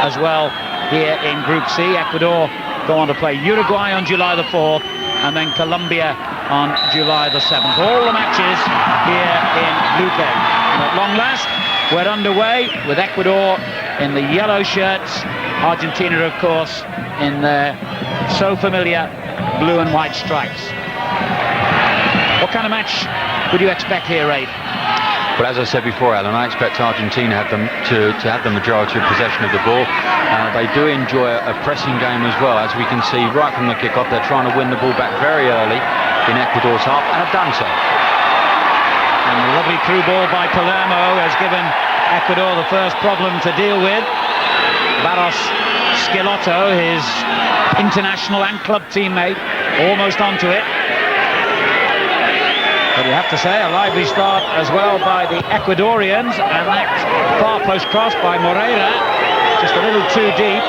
as well here in Group C. Ecuador go on to play Uruguay on July the 4th and then Colombia on July the 7th. All the matches here in Luque. And at long last, we're underway with Ecuador in the yellow shirts, Argentina, of course, in their so familiar blue and white stripes. What kind of match would you expect here, Rafe? Well, as I said before, Alan, I expect Argentina to have the majority of possession of the ball. They do enjoy a pressing game as well. As we can see right from the kickoff, they're trying to win the ball back very early in Ecuador's half and have done so. And a lovely through ball by Palermo has given Ecuador the first problem to deal with. Barros Schelotto, his international and club teammate, almost onto it. But you have to say, a lively start as well by the Ecuadorians, and that far post cross by Moreira, just a little too deep,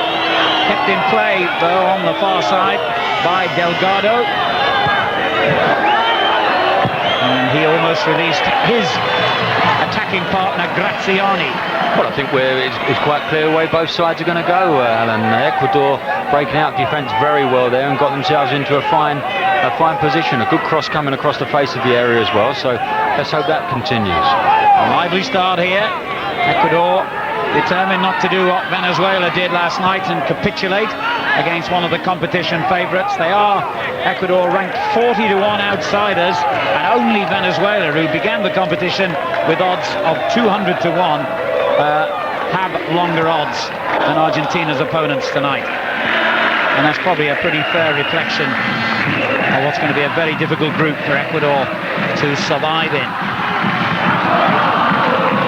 kept in play though on the far side by Delgado, and he almost released his attacking partner Graziani. Well, I think it's quite clear the way both sides are going to go, Alan. Ecuador breaking out defence very well there and got themselves into a fine position. A good cross coming across the face of the area as well, so let's hope that continues. A lively start here. Ecuador determined not to do what Venezuela did last night and capitulate against one of the competition favourites. They are, Ecuador, ranked 40 to 1 outsiders, and only Venezuela, who began the competition with odds of 200 to 1, have longer odds than Argentina's opponents tonight. And that's probably a pretty fair reflection of what's going to be a very difficult group for Ecuador to survive in.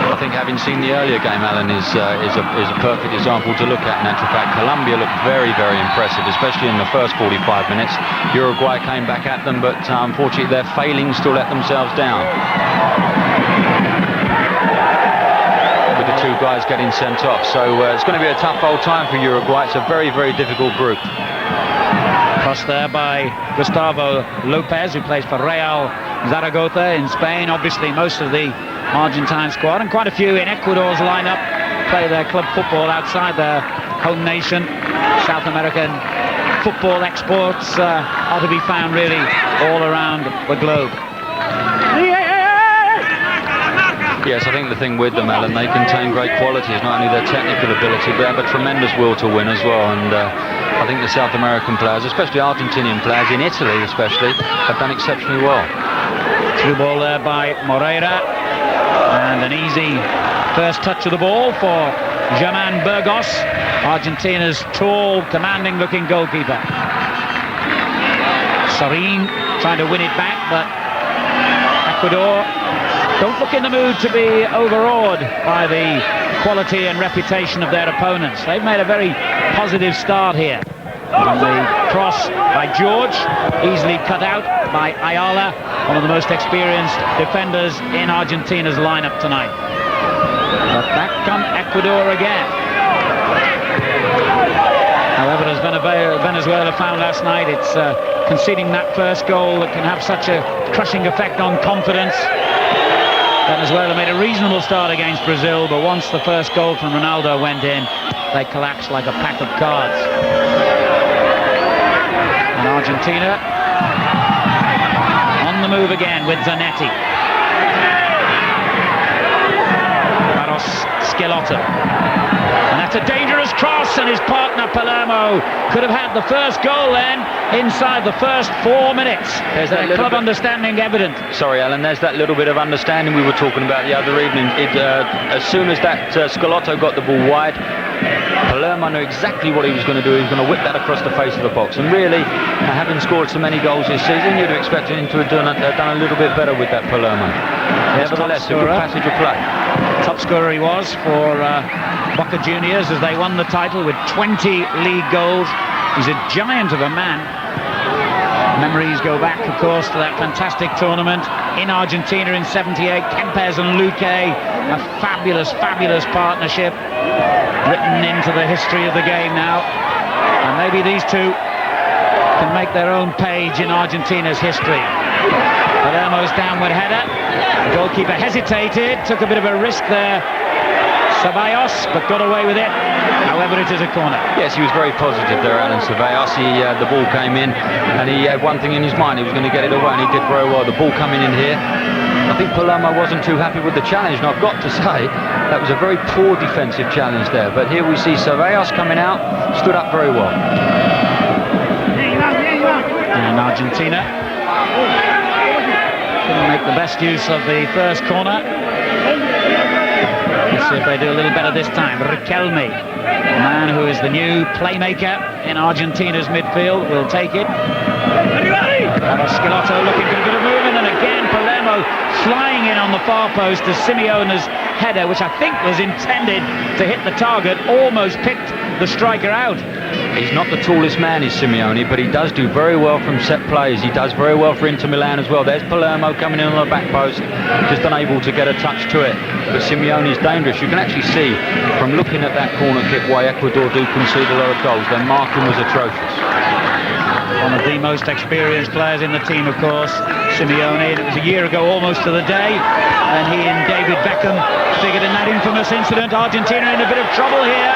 I think having seen the earlier game, Alan, is a perfect example to look at. In actual fact, Colombia looked very, very impressive, especially in the first 45 minutes. Uruguay came back at them, but unfortunately their failings still let themselves down. With the two guys getting sent off, so it's going to be a tough old time for Uruguay. It's a very, very difficult group. Cross there by Gustavo Lopez, who plays for Real Zaragoza in Spain. Obviously most of the Argentine squad and quite a few in Ecuador's lineup play their club football outside their home nation. South American football exports are to be found really all around the globe. Yes, I think the thing with them, Alan, they contain great qualities, not only their technical ability, but they have a tremendous will to win as well. And I think the South American players, especially Argentinian players, in Italy especially, have done exceptionally well. Through ball there by Moreira, and an easy first touch of the ball for German Burgos, Argentina's tall, commanding-looking goalkeeper. Sorin trying to win it back, but Ecuador don't look in the mood to be overawed by the quality and reputation of their opponents. They've made a very positive start here. And the cross by George, easily cut out by Ayala, one of the most experienced defenders in Argentina's lineup tonight. But back come Ecuador again. However, as Venezuela found last night, it's conceding that first goal that can have such a crushing effect on confidence. Venezuela made a reasonable start against Brazil, but once the first goal from Ronaldo went in, they collapsed like a pack of cards. And Argentina on the move again with Zanetti. Barros Schelotto. And that's a dangerous cross, and his partner Palermo could have had the first goal then inside the first 4 minutes. There's that club understanding evident. Sorry, Alan, there's that little bit of understanding we were talking about the other evening. As soon as that Schelotto got the ball wide, Palermo knew exactly what he was going to do. He was going to whip that across the face of the box. And really, having scored so many goals this season, you'd expect him to have done a little bit better with that Palermo. Nevertheless, a good passage of play. Top scorer he was for Boca Juniors as they won the title with 20 league goals. He's a giant of a man. Memories go back, of course, to that fantastic tournament in Argentina in '78. Kempes and Luque, a fabulous, fabulous partnership written into the history of the game now. And maybe these two can make their own page in Argentina's history. Palermo's downward header. The goalkeeper hesitated, took a bit of a risk there. Ceballos, but got away with it. However, it is a corner. Yes, he was very positive there, Alan Ceballos. The ball came in, and he had one thing in his mind. He was going to get it away, and he did very well. The ball coming in here. I think Palermo wasn't too happy with the challenge, and I've got to say, that was a very poor defensive challenge there. But here we see Ceballos coming out, stood up very well. And Argentina couldn't make the best use of the first corner. Let's see if they do a little better this time. Riquelme, the man who is the new playmaker in Argentina's midfield, will take it. Schelotto looking for a bit of movement, and again Palermo flying in on the far post as Simeone's header, which I think was intended to hit the target, almost picked the striker out. He's not the tallest man, is Simeone, but he does do very well from set plays. He does very well for Inter Milan as well. There's Palermo coming in on the back post, just unable to get a touch to it. But Simeone is dangerous. You can actually see from looking at that corner kick why Ecuador do concede a lot of goals. Their marking was atrocious. One of the most experienced players in the team, of course, Simeone. It was a year ago almost to the day, and he and David Beckham figured in that infamous incident. Argentina in a bit of trouble here,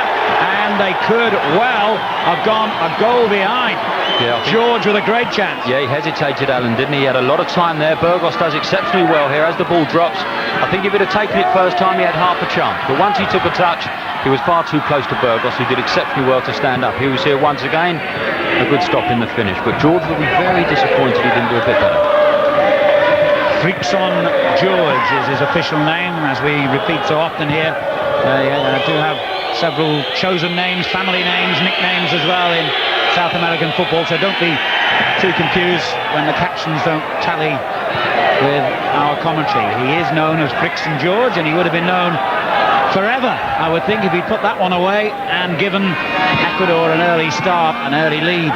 and they could well have gone a goal behind. Yeah, George with a great chance. Yeah, he hesitated, Alan, didn't he? He had a lot of time there. Burgos does exceptionally well here as the ball drops. I think if he'd have taken it first time, he had half a chance. But once he took a touch, he was far too close to Burgos, who did exceptionally well to stand up. He was here once again. A good stop in the finish. But George will be very disappointed he didn't do a bit better. Frickson George is his official name, as we repeat so often here. They do have several chosen names, family names, nicknames as well in South American football, so don't be too confused when the captions don't tally with our commentary. He is known as Frickson George, and he would have been known forever, I would think, if he'd put that one away and given Ecuador an early start, an early lead.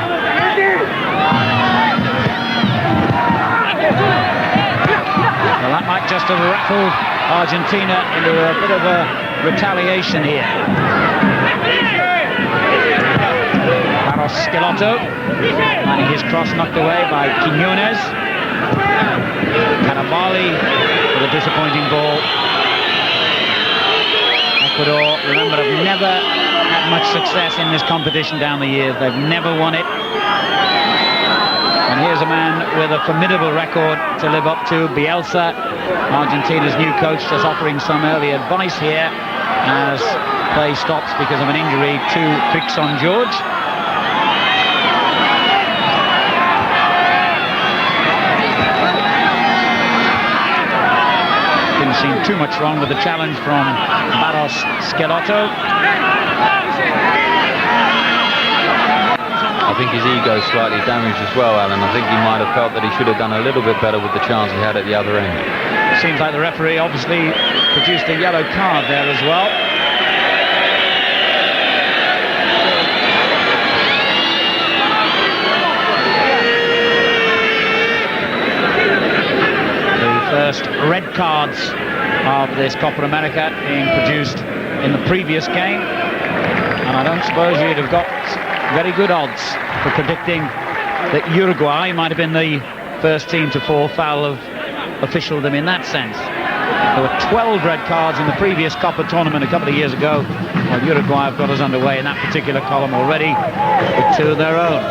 Well, that might just have rattled Argentina into a bit of a retaliation here. Schelotto finding his cross knocked away by Quiñones. Cannavali with a disappointing ball. Ecuador, remember, have never had much success in this competition down the years. They've never won it. And here's a man with a formidable record to live up to. Bielsa, Argentina's new coach, just offering some early advice here as play stops because of an injury to Frickson George. Didn't seem too much wrong with the challenge from Barros Schelotto. I think his ego is slightly damaged as well, Alan. I think he might have felt that he should have done a little bit better with the chance he had at the other end. Seems like the referee obviously produced a yellow card there as well. First red cards of this Copa America being produced in the previous game, and I don't suppose you'd have got very good odds for predicting that Uruguay might have been the first team to fall foul of officialdom in that sense. There were 12 red cards in the previous Copa tournament a couple of years ago, while Uruguay have got us underway in that particular column already with 2 of their own.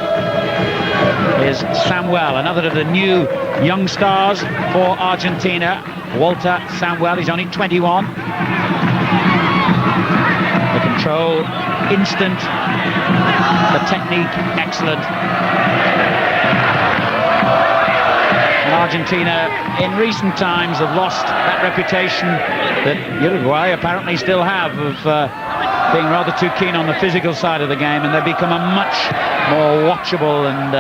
Here's Samuel, another of the new young stars for Argentina. Walter Samuel, he's only 21. The control, instant. The technique, excellent. And Argentina, in recent times, have lost that reputation that Uruguay apparently still have of being rather too keen on the physical side of the game, and they've become a much more watchable and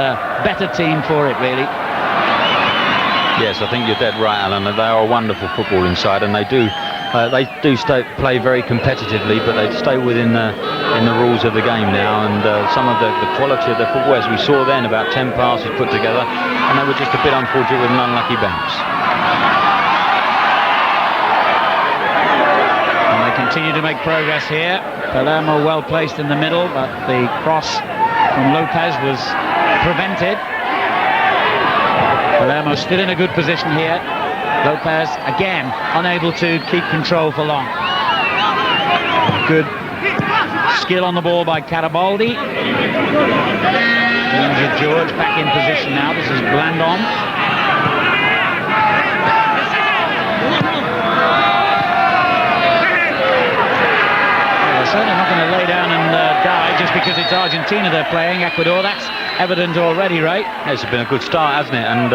better team for it, really. Yes, I think you're dead right, Alan. They are a wonderful footballing side, and they do play very competitively, but they stay within the rules of the game now. And some of the quality of their football, as we saw then, about 10 passes put together, and they were just a bit unfortunate with an unlucky bounce. Continue to make progress here. Palermo well placed in the middle, but the cross from Lopez was prevented. Palermo still in a good position here. Lopez again unable to keep control for long. Good skill on the ball by Carabaldi. Injured George back in position now. This is Blandon. They're certainly not going to lay down and die just because it's Argentina they're playing. Ecuador, that's evident already, right? It's been a good start, hasn't it? And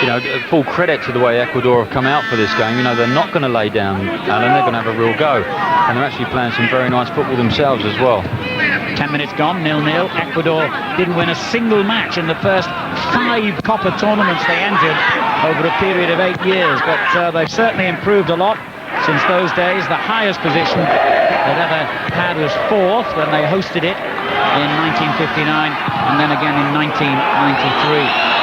you know, full credit to the way Ecuador have come out for this game. You know, they're not going to lay down, Alan. They're going to have a real go, and they're actually playing some very nice football themselves as well. 10 minutes gone, 0-0. Ecuador didn't win a single match in the first 5 Copa tournaments they entered over a period of 8 years, but they've certainly improved a lot since those days. The highest position they'd ever had was 4th when they hosted it in 1959 and then again in 1993.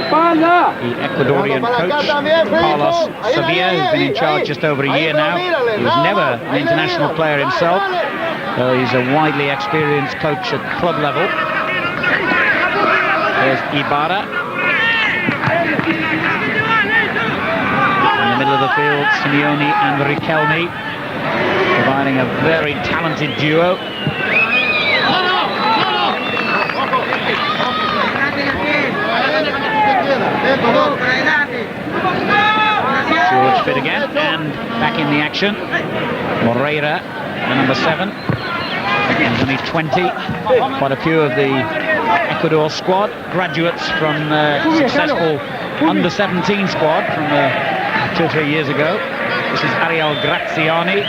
The Ecuadorian coach, Carlos Sevilla, who's been in charge just over a year now. He was never an international player himself, so he's a widely experienced coach at club level. There's Ibarra. In the middle of the field, Simeone and Riquelme, providing a very talented duo. George fit again and back in the action. Moreira, the number 7. He's only 20. Quite a few of the Ecuador squad, graduates from the successful under-17 squad from 2 or 3 years ago. This is Ariel Graziani.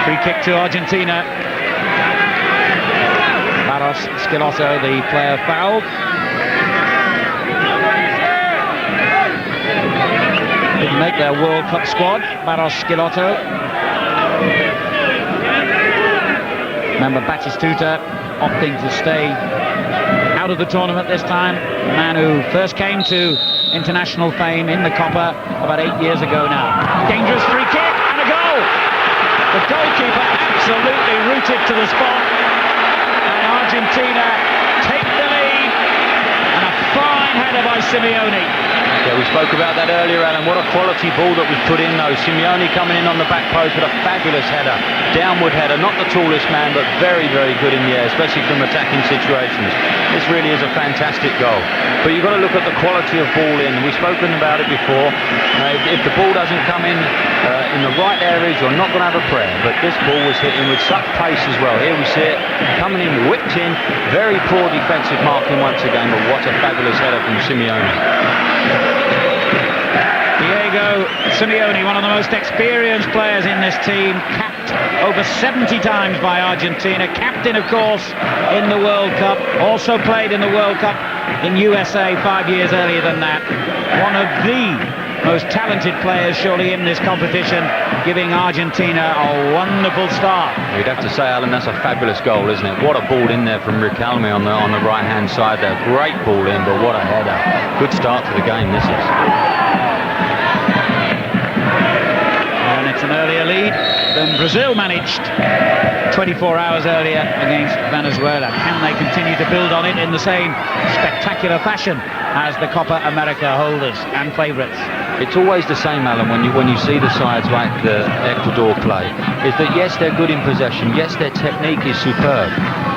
Free kick to Argentina. Schelotto, the player fouled. Didn't make their World Cup squad, Barros Schelotto. Remember Batistuta opting to stay out of the tournament this time. The man who first came to international fame in the Copa about 8 years ago now. Dangerous free kick and a goal! The goalkeeper absolutely rooted to the spot. Argentina take the lead, and a fine header by Simeone. Yeah, we spoke about that earlier, Alan. What a quality ball that was put in, though. Simeone coming in on the back post with a fabulous header. Downward header, not the tallest man, but very, very good in the air, especially from attacking situations. This really is a fantastic goal. But you've got to look at the quality of ball in. We've spoken about it before. If the ball doesn't come in the right areas, you're not going to have a prayer. But this ball was hitting with such pace as well. Here we see it coming in, whipped in. Very poor defensive marking once again, but what a fabulous header from Simeone. Diego Simeone, one of the most experienced players in this team, capped over 70 times by Argentina, captain of course in the World Cup, also played in the World Cup in USA 5 years earlier than that. One of the most talented players surely in this competition, giving Argentina a wonderful start. You'd have to say, Alan, that's a fabulous goal, isn't it? What a ball in there from Riquelme on the right hand side there. Great ball in, but what a header. Good start to the game, this is. And it's an earlier lead than Brazil managed 24 hours earlier against Venezuela. Can they continue to build on it in the same spectacular fashion as the Copa America holders and favourites? It's always the same, Alan, when you see the sides like the Ecuador play, is that yes, they're good in possession, yes, their technique is superb,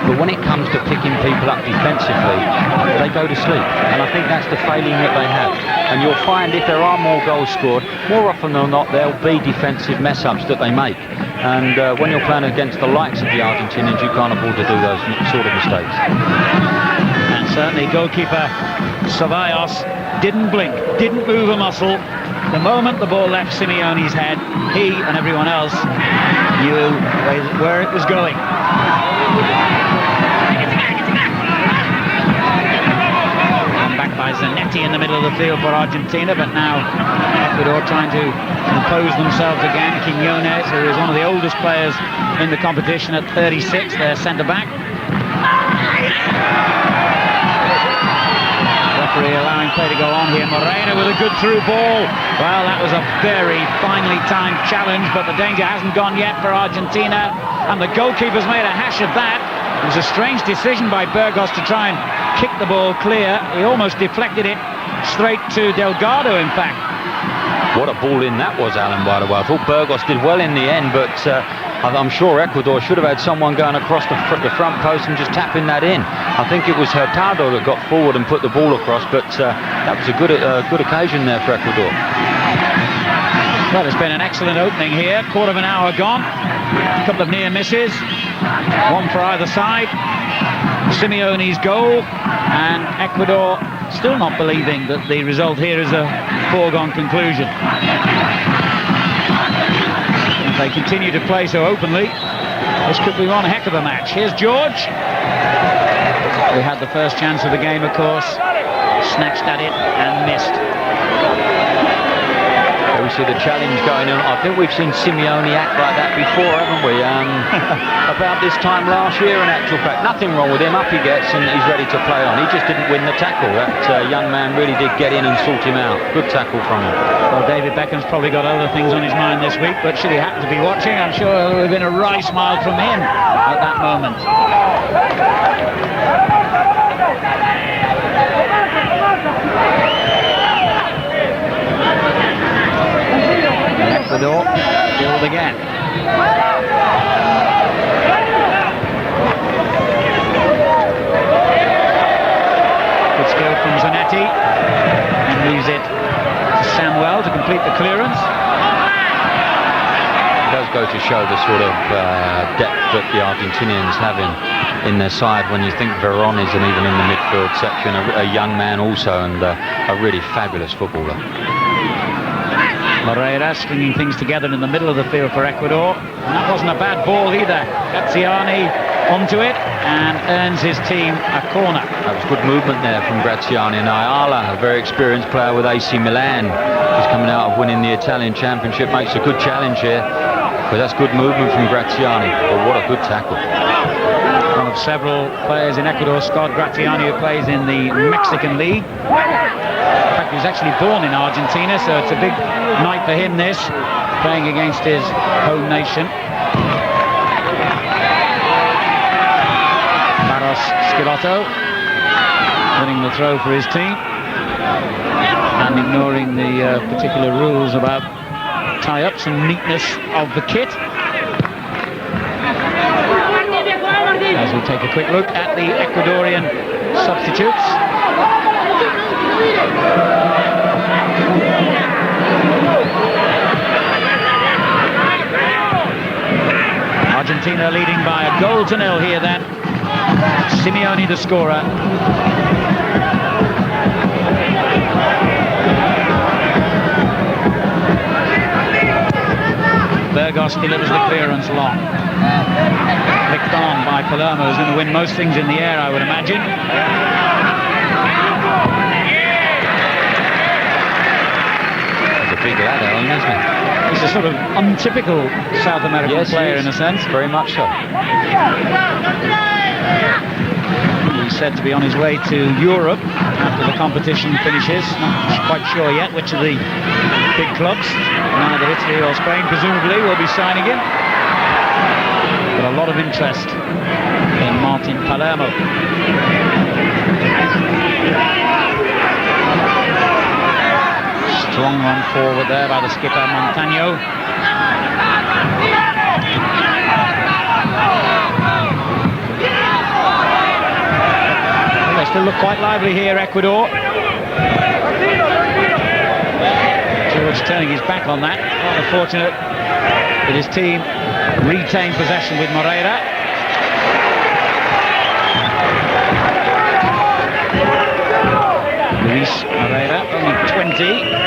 but when it comes to picking people up defensively, they go to sleep, and I think that's the failing that they have. And you'll find if there are more goals scored, more often than not, there'll be defensive mess-ups that they make. And when you're playing against the likes of the Argentinians, you can't afford to do those sort of mistakes. And certainly goalkeeper Ceballos didn't blink, didn't move a muscle. The moment the ball left Simeone's head, he and everyone else knew where it was going. Back by Zanetti in the middle of the field for Argentina, but now Ecuador trying to impose themselves again. Quiñones, who is one of the oldest players in the competition at 36, their centre-back. Referee allowing play to go on here. Moreno with a good through ball. Well, that was a very finely timed challenge, but the danger hasn't gone yet for Argentina, and the goalkeeper's made a hash of that. It was a strange decision by Burgos to try and kicked the ball clear. He almost deflected it straight to Delgado, in fact. What a ball in that was, Alan, by the way. I thought Burgos did well in the end, but I'm sure Ecuador should have had someone going across the front post and just tapping that in. I think it was Hurtado that got forward and put the ball across, but that was a good occasion there for Ecuador. Well, it's been an excellent opening here. Quarter of an hour gone. A couple of near misses. One for either side. Simeone's goal, and Ecuador still not believing that the result here is a foregone conclusion. If they continue to play so openly, this could be one heck of a match. Here's George. We had the first chance of the game, of course. Snatched at it and missed. We see the challenge going on. I think we've seen Simeone act like that before, haven't we? About this time last year, in actual fact. Nothing wrong with him. Up he gets and he's ready to play on. He just didn't win the tackle. That young man really did get in and sort him out. Good tackle from him. Well, David Beckham's probably got other things on his mind this week, but should he happen to be watching, I'm sure there would have been a wry smile from him at that moment. Ecuador killed again. Good skill from Zanetti, and leaves it to Samuel to complete the clearance. It does go to show the sort of depth that the Argentinians have in their side. When you think Veron is, and even in the midfield section, a young man also, and a really fabulous footballer. Moreira stringing things together in the middle of the field for Ecuador. And that wasn't a bad ball either. Graziani onto it and earns his team a corner. That was good movement there from Graziani. And Ayala, a very experienced player with AC Milan, who's coming out of winning the Italian Championship, makes a good challenge here. But that's good movement from Graziani. But what a good tackle. One of several players in Ecuador's squad, Graziani, who plays in the Mexican League. In fact, he was actually born in Argentina, so it's a big night for him, this, playing against his home nation. Barros Schelotto winning the throw for his team and ignoring the particular rules about tie-ups and neatness of the kit. As we take a quick look at the Ecuadorian substitutes. Argentina leading by a goal to nil here then. Simeone the scorer. Burgos delivers the clearance long. Flicked on by Palermo, who's going to win most things in the air, I would imagine. He's a big lad, Alan, isn't he? He's a sort of untypical South American player in a sense. Very much so. He's said to be on his way to Europe after the competition finishes. Not quite sure yet which of the big clubs, either Italy or Spain presumably, will be signing him. But a lot of interest in Martin Palermo. Strong run forward there by the skipper Montano. Well, they still look quite lively here, Ecuador. George turning his back on that. Rather fortunate that his team retained possession with Moreira. Luis Moreira, only 20.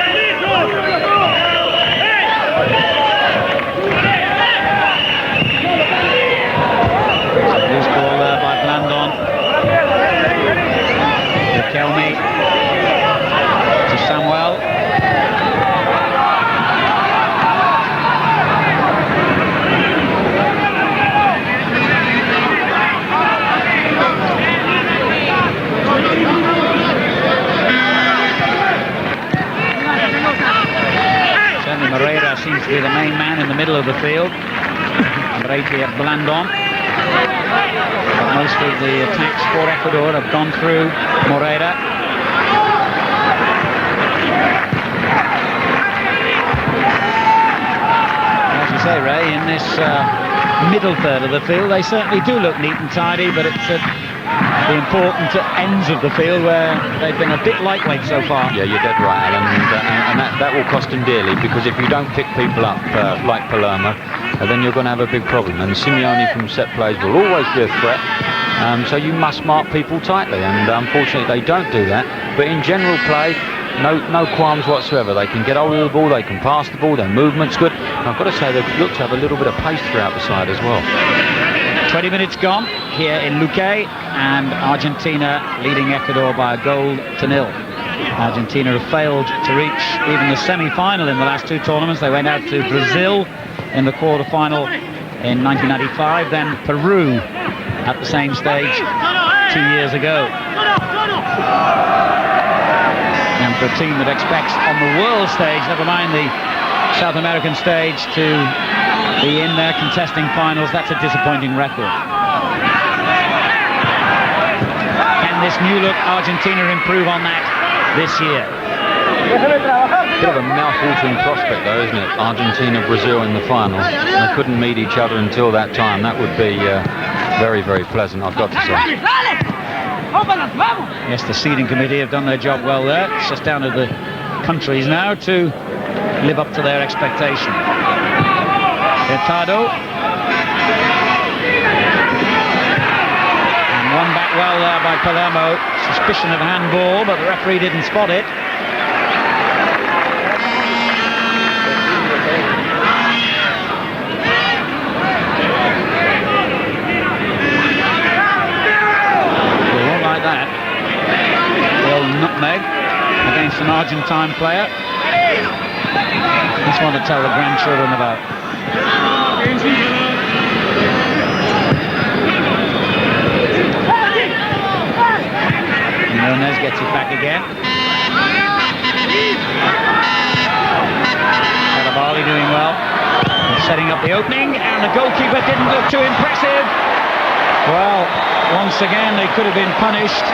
Loose ball there by Blandon. Riquelme to Samuel. Certainly Moreira seems to be the main man in the middle of the field. Right here, Blandon. Most of the attacks for Ecuador have gone through Moreira. As you say, Ray, in this middle third of the field, they certainly do look neat and tidy, but it's at the important ends of the field where they've been a bit lightweight so far. Yeah, you're dead right, Alan, and that will cost him dearly, because if you don't pick people up like Palermo, then you're going to have a big problem. And Simeone from set plays will always be a threat, so you must mark people tightly, and unfortunately they don't do that. But in general play, no qualms whatsoever. They can get hold of the ball, they can pass the ball, their movement's good. And I've got to say, they've looked to have a little bit of pace throughout the side as well. 20 minutes gone here in Luque, and Argentina leading Ecuador by 1-0. Argentina have failed to reach even the semi-final in the last two tournaments. They went out to Brazil in the quarter-final in 1995, then Peru at the same stage 2 years ago. And for a team that expects on the world stage, never mind the South American stage, to be in there contesting finals, that's a disappointing record. Can this new look Argentina improve on that this year? Bit of a mouth-watering prospect though, isn't it? Argentina-Brazil in the final. They couldn't meet each other until that time. That would be very, very pleasant, I've got to say. Yes, the seeding committee have done their job well there. It's just down to the countries now to live up to their expectation. Hurtado. And one back well there by Palermo. Suspicion of handball, but the referee didn't spot it. They won't like that. The old nutmeg against an Argentine player. That's one to tell the grandchildren about. Nunez gets it back again. Cannavale doing well. And setting up the opening, and the goalkeeper didn't look too impressive. Well, once again they could have been punished.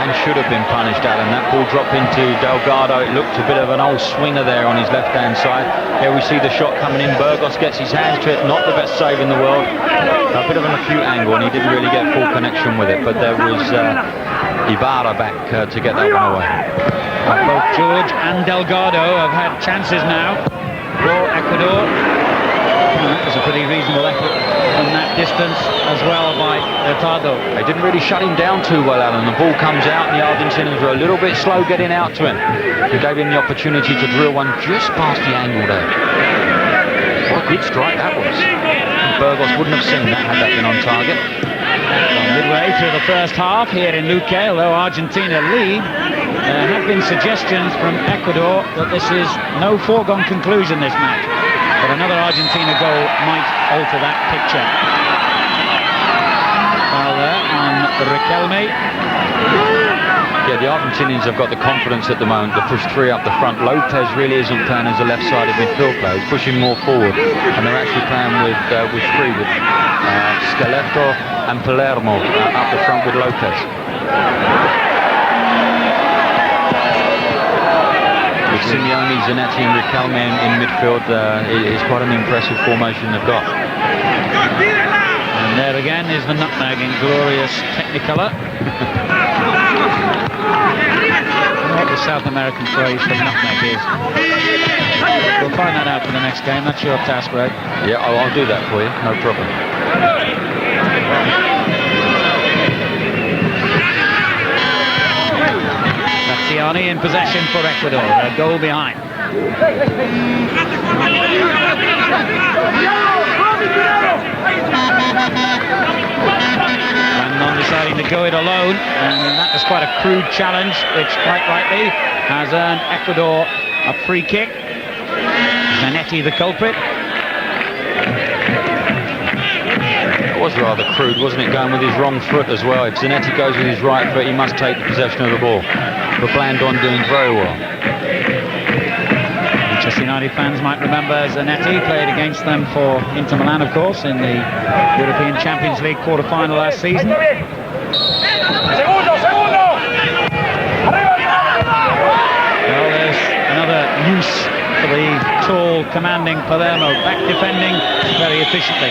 And should have been punished, Alan. That ball dropped into Delgado. It looked a bit of an old swinger there on his left-hand side. Here we see the shot coming in. Burgos gets his hands to it. Not the best save in the world. A bit of an acute angle, and he didn't really get full connection with it. But there was Ibarra back to get that one away. Both George and Delgado have had chances now for Ecuador. That was a pretty reasonable effort from that distance as well by Hurtado. They didn't really shut him down too well, Alan. The ball comes out and the Argentinians were a little bit slow getting out to him. They gave him the opportunity to drill one just past the angle there. What a good strike that was. Burgos wouldn't have seen that had that been on target. Well, midway through the first half here in Luque, although Argentina lead, there have been suggestions from Ecuador that this is no foregone conclusion, this match. But another Argentina goal might alter that picture. Foul there on Riquelme. Yeah, the Argentinians have got the confidence at the moment to push three up the front. Lopez really isn't playing as a left-sided midfield player. He's pushing more forward, and they're actually playing with three, with Scaleto and Palermo up the front with Lopez. With Simeone, Zanetti and Riquelme in midfield, it's quite an impressive formation they've got. And there again is the nutmeg in glorious Technicolor. What the South American phrase for nutmeg is. We'll find that out for the next game. That's your task, Ray. Yeah, I'll do that for you, no problem. Graziani in possession for Ecuador, a goal behind. Randon deciding to go it alone, and that was quite a crude challenge, which quite rightly has earned Ecuador a free kick. Zanetti the culprit. It was rather crude, wasn't it, going with his wrong foot as well. If Zanetti goes with his right foot, he must take the possession of the ball. But Blandon doing very well. Just Manchester United fans might remember Zanetti played against them for Inter Milan, of course, in the European Champions League quarter-final last season. Well, there's another use for the tall, commanding Palermo, back defending very efficiently.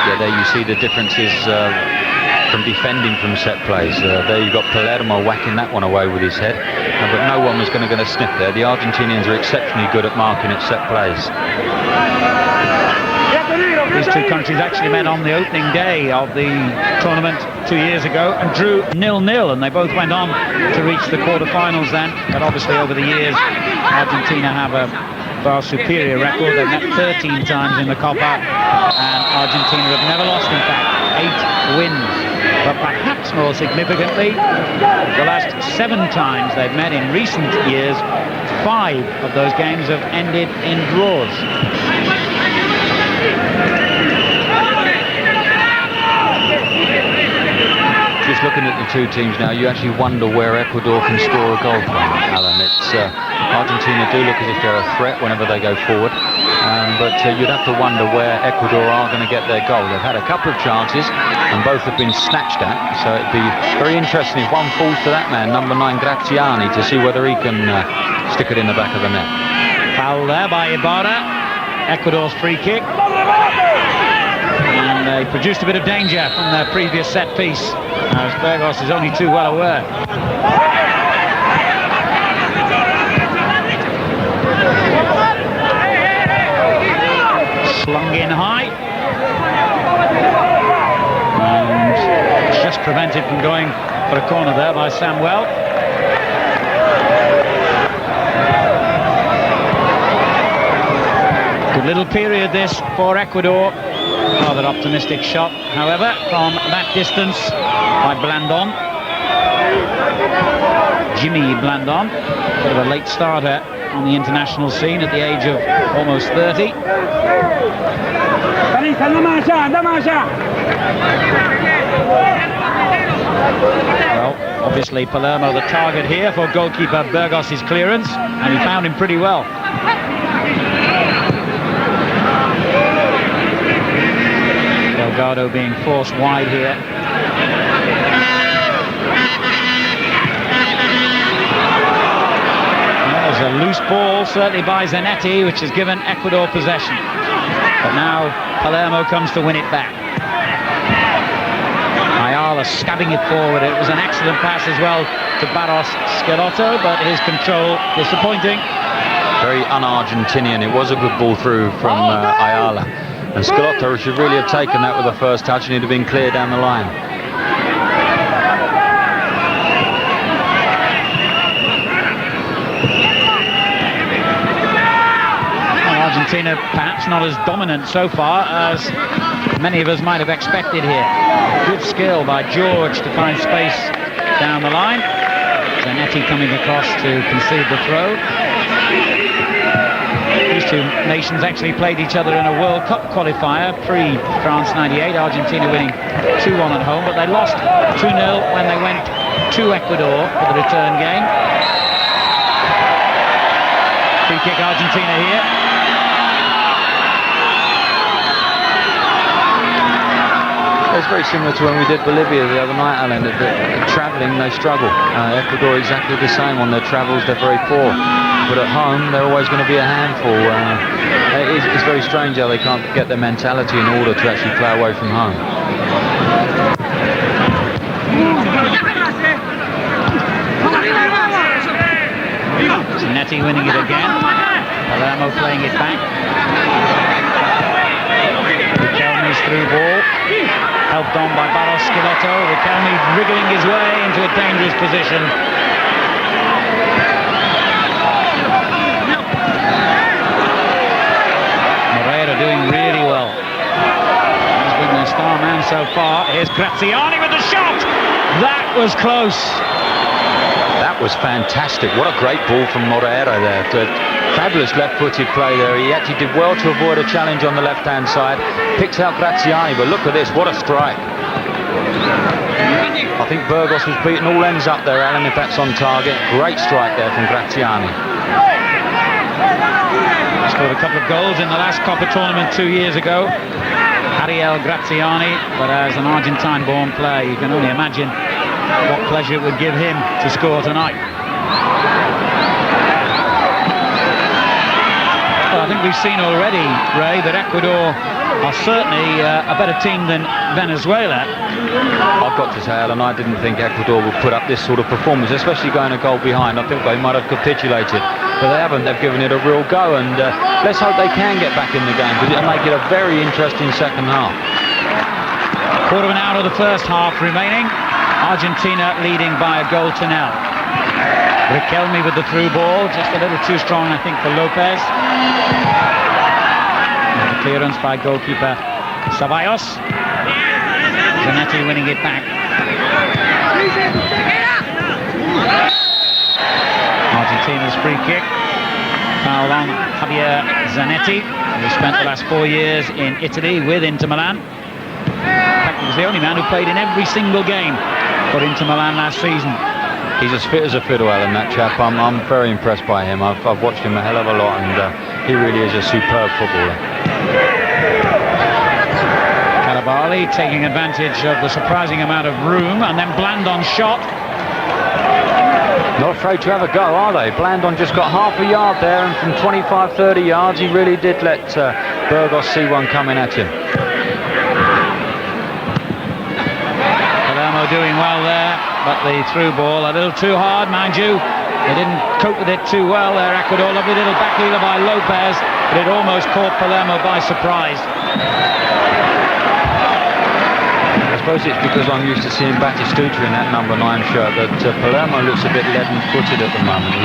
Yeah, there you see the differences from defending from set plays. There you've got Palermo whacking that one away with his head, but no one was going to sniff there. The Argentinians are exceptionally good at marking at set plays. These two countries actually met on the opening day of the tournament 2 years ago and drew 0-0, and they both went on to reach the quarter-finals then. But obviously over the years, Argentina have a far superior record. They've met 13 times in the Copa, and Argentina have never lost, in fact, 8 wins. But perhaps more significantly, the last 7 times they've met in recent years, 5 of those games have ended in draws. Just looking at the two teams now, you actually wonder where Ecuador can score a goal from, Alan. It's Argentina do look as if they're a threat whenever they go forward, but you'd have to wonder where Ecuador are going to get their goal. They've had a couple of chances and both have been snatched at, so it'd be very interesting if one falls to that man, number 9 Graziani, to see whether he can stick it in the back of the net. Foul there by Ibarra. Ecuador's free kick. And they produced a bit of danger from their previous set piece, as Burgos is only too well aware. Slung in high. And just prevented from going for a corner there by Samuel. Good little period this for Ecuador. Rather optimistic shot, however, from that distance by Blandon. Jimmy Blandon, bit of a late starter on the international scene at the age of almost 30. Well, obviously Palermo the target here for goalkeeper Burgos' clearance, and he found him pretty well. Delgado being forced wide here. There's a loose ball, certainly by Zanetti, which has given Ecuador possession. But now Palermo comes to win it back. Ayala stabbing it forward. It was an excellent pass as well to Barros Schelotto, but his control disappointing. Very un-Argentinian. It was a good ball through from Ayala. And Schelotto should really have taken that with the first touch, and he'd have been clear down the line. Well, Argentina perhaps not as dominant so far as many of us might have expected here. Good skill by George to find space down the line. Zanetti coming across to concede the throw. These two nations actually played each other in a World Cup qualifier pre-France 98, Argentina winning 2-1 at home, but they lost 2-0 when they went to Ecuador for the return game. Free kick Argentina here. It's very similar to when we did Bolivia the other night, Alan. Travelling, they struggle. Ecuador exactly the same. On their travels, they're very poor. But at home, they're always going to be a handful. It's very strange how they can't get their mentality in order to actually play away from home. Zanetti winning it again. Palermo playing it back. Riquelme's through ball. Helped on by Barros Schelotto. Riquelme wriggling his way into a dangerous position. Doing really well. He's been their star man so far. Here's Graziani with the shot. That was close. That was fantastic. What a great ball from Moreira there. Fabulous left-footed play there. He actually did well to avoid a challenge on the left-hand side. Picks out Graziani, but look at this. What a strike. A think Burgos was beating all ends up there, Alan, if that's on target. Great strike there from Graziani. Scored a couple of goals in the last Copa tournament 2 years ago. Ariel Graziani, but as an Argentine-born player, you can only imagine what pleasure it would give him to score tonight. Well, I think we've seen already, Ray, that Ecuador are certainly a better team than Venezuela. I've got to say, Alan, I didn't think Ecuador would put up this sort of performance, especially going a goal behind. I think they might have capitulated, but they haven't. They've given it a real go, and let's hope they can get back in the game, because it'll make it a very interesting second half. Quarter of an hour of the first half remaining. Argentina leading by a goal to nil. Riquelme with the through ball, just a little too strong, I think, for Lopez. And the clearance by goalkeeper Ceballos. Zanetti winning it back. Argentina's free kick. Foul on Javier Zanetti, who spent the last 4 years in Italy with Inter Milan. In fact, he was the only man who played in every single game for Inter Milan last season. He's as fit as a fiddle, Alan, that chap. I'm very impressed by him. I've watched him a hell of a lot, and he really is a superb footballer. Cannavale taking advantage of the surprising amount of room, and then Blandon shot. Not afraid to have a go, are they? Blandon just got half a yard there, and from 25-30 yards, he really did let Burgos see one coming at him. Palermo doing well there, but the through ball a little too hard, mind you. They didn't cope with it too well there, Ecuador. Lovely little backheeler by Lopez, but it almost caught Palermo by surprise. I suppose it's because I'm used to seeing Batistuta in that number 9 shirt, but Palermo looks a bit leaden-footed at the moment.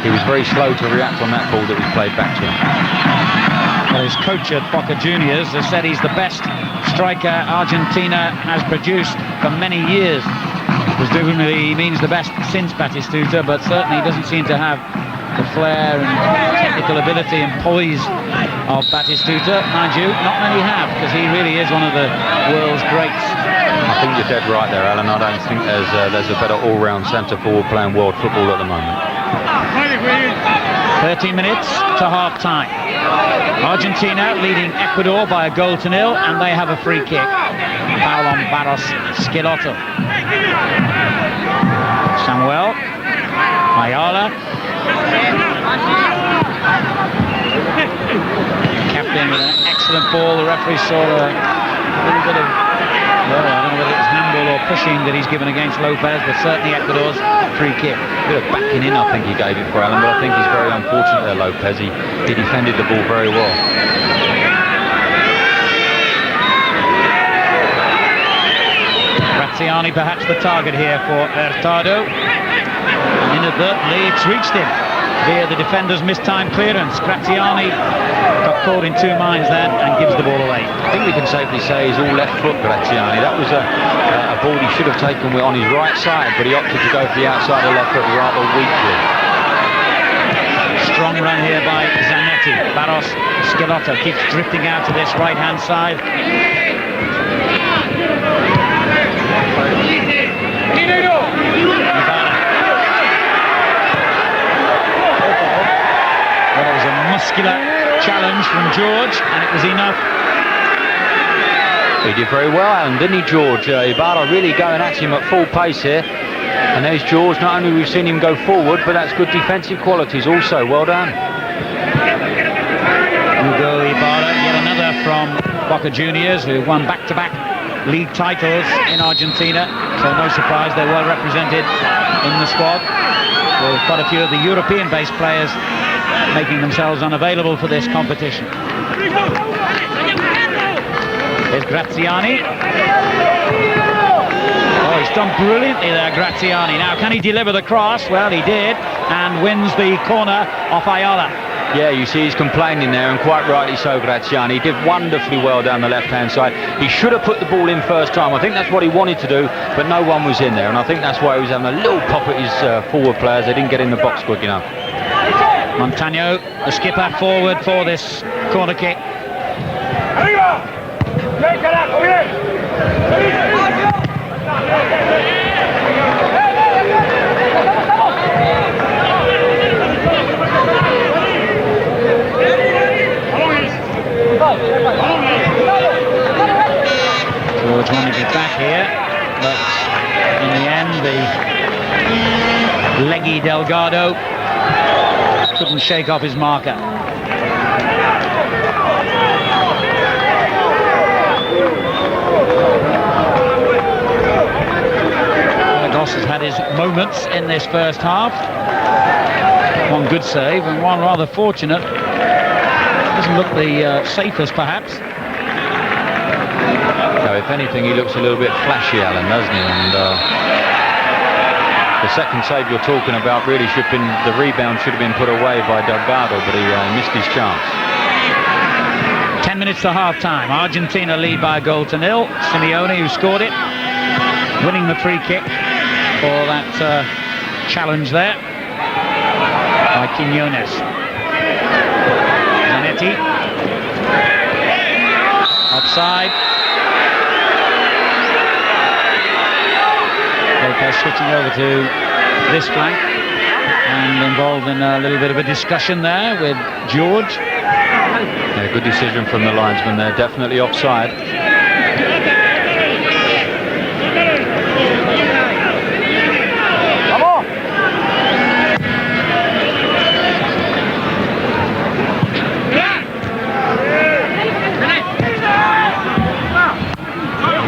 He was very slow to react on that ball that was played back to him. Well, his coach at Boca Juniors has said he's the best striker Argentina has produced for many years. Presumably he means the best since Batistuta, but certainly he doesn't seem to have the flair and technical ability and poise of Batistuta. Mind you, not many have, because he really is one of the world's greats. I think you're dead right there, Alan. I don't think there's a better all-round centre-forward playing world football at the moment. 13 minutes to half-time. Argentina leading Ecuador by a goal to nil, and they have a free kick. Foul on Barros Schelotto. Samuel. Ayala. Captain with an excellent ball. The referee saw a little bit of, well, I don't know whether it was handball or pushing that he's given against Lopez, but certainly Ecuador's free kick. A bit of backing in, I think he gave it for Alan, but I think he's very unfortunate there, Lopez. He defended the ball very well. Graziani perhaps the target here for Hurtado. And inadvertently it's reached him via the defender's mistimed clearance. Graziani got caught in two minds then and gives the ball away. I think we can safely say he's all left foot, Graziani. That was a ball he should have taken on his right side, but he opted to go for the outside of left foot rather weakly. Strong run here by Zanetti. Barros Schelotto keeps drifting out to this right-hand side. Well, it was a muscular challenge from George, and it was enough. He did very well, Alan, didn't he, George? Ibarra really going at him at full pace here. And there's George. Not only we've seen him go forward, but that's good defensive qualities also. Well done. Hugo Ibarra, yet another from Boca Juniors, who won back-to-back league titles in Argentina. So no surprise they're well represented in the squad. With quite a few of the European-based players making themselves unavailable for this competition. There's Graziani. Oh, he's done brilliantly there, Graziani. Now, can he deliver the cross? Well, he did, and wins the corner off Ayala. Yeah, you see he's complaining there, and quite rightly so, Graziani. He did wonderfully well down the left-hand side. He should have put the ball in first time. I think that's what he wanted to do, but no one was in there, and I think that's why he was having a little pop at his forward players. They didn't get in the box quick enough. Montano, the skipper, forward for this corner kick. in the end, the leggy Delgado couldn't shake off his marker. Burgos has had his moments in this first half. One good save and one rather fortunate. Doesn't look the safest, perhaps. No, if anything, he looks a little bit flashy, Alan, doesn't he? And the second save you're talking about really should have been, the rebound should have been put away by Delgado, but he missed his chance. 10 minutes to half-time. Argentina lead by a goal to nil. Simeone, who scored it, winning the free kick for that challenge there by Quiñones. Zanetti. Offside. Lopez switching over to this flank and involved in a little bit of a discussion there with George. Yeah, good decision from the linesman there, definitely offside.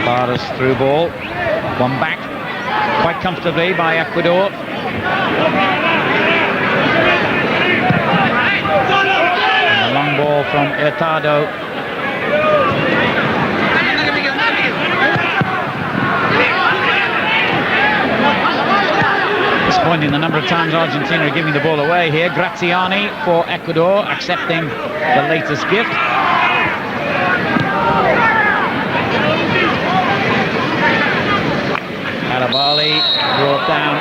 Barra's through ball, one back quite comfortably by Ecuador. And a long ball from Hurtado. Disappointing the number of times Argentina are giving the ball away here. Graziani for Ecuador, accepting the latest gift. Arabali brought down.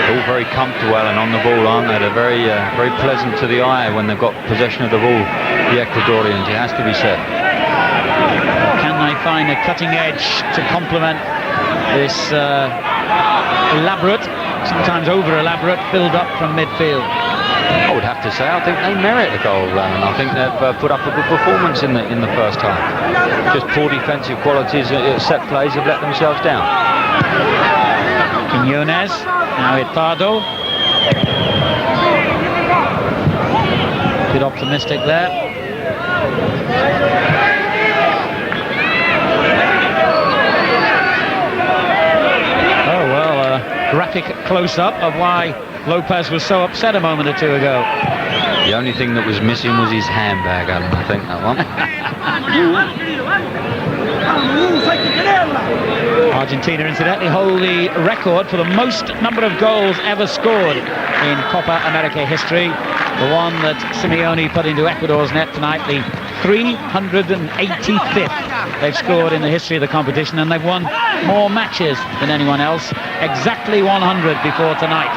All very comfortable, Alan, on the ball, aren't they? They're very, very pleasant to the eye when they've got possession of the ball, the Ecuadorians, it has to be said. Can they find a cutting edge to complement this elaborate, sometimes over-elaborate, build-up from midfield? I would have to say, I think they merit a goal, Alan. I think they've put up a good performance in the first half. Just poor defensive qualities at set plays have let themselves down. Quiñones, now Hurtado. Bit optimistic there. Oh well, a graphic close-up of why Lopez was so upset a moment or two ago. The only thing that was missing was his handbag, Alan, I think, that one. Argentina, incidentally, hold the record for the most number of goals ever scored in Copa America history. The one that Simeone put into Ecuador's net tonight, the 385th they've scored in the history of the competition, and they've won more matches than anyone else. Exactly 100 before tonight.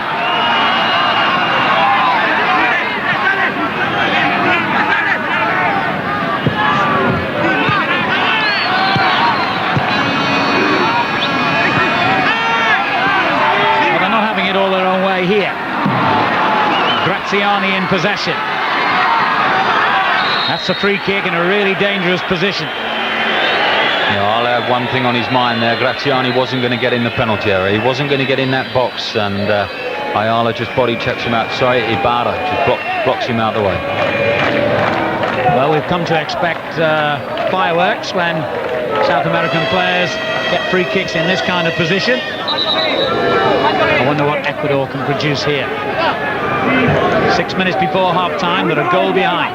All their own way here. Graziani in possession. That's a free kick in a really dangerous position. Yeah, I'll have one thing on his mind there. Graziani wasn't going to get in the penalty area. He wasn't going to get in that box, and Ayala just body checks him out. Sorry, Ibarra just blocks him out of the way. Well, we've come to expect fireworks when South American players get free kicks in this kind of position. I wonder what Ecuador can produce here. 6 minutes before half-time, they're a goal behind.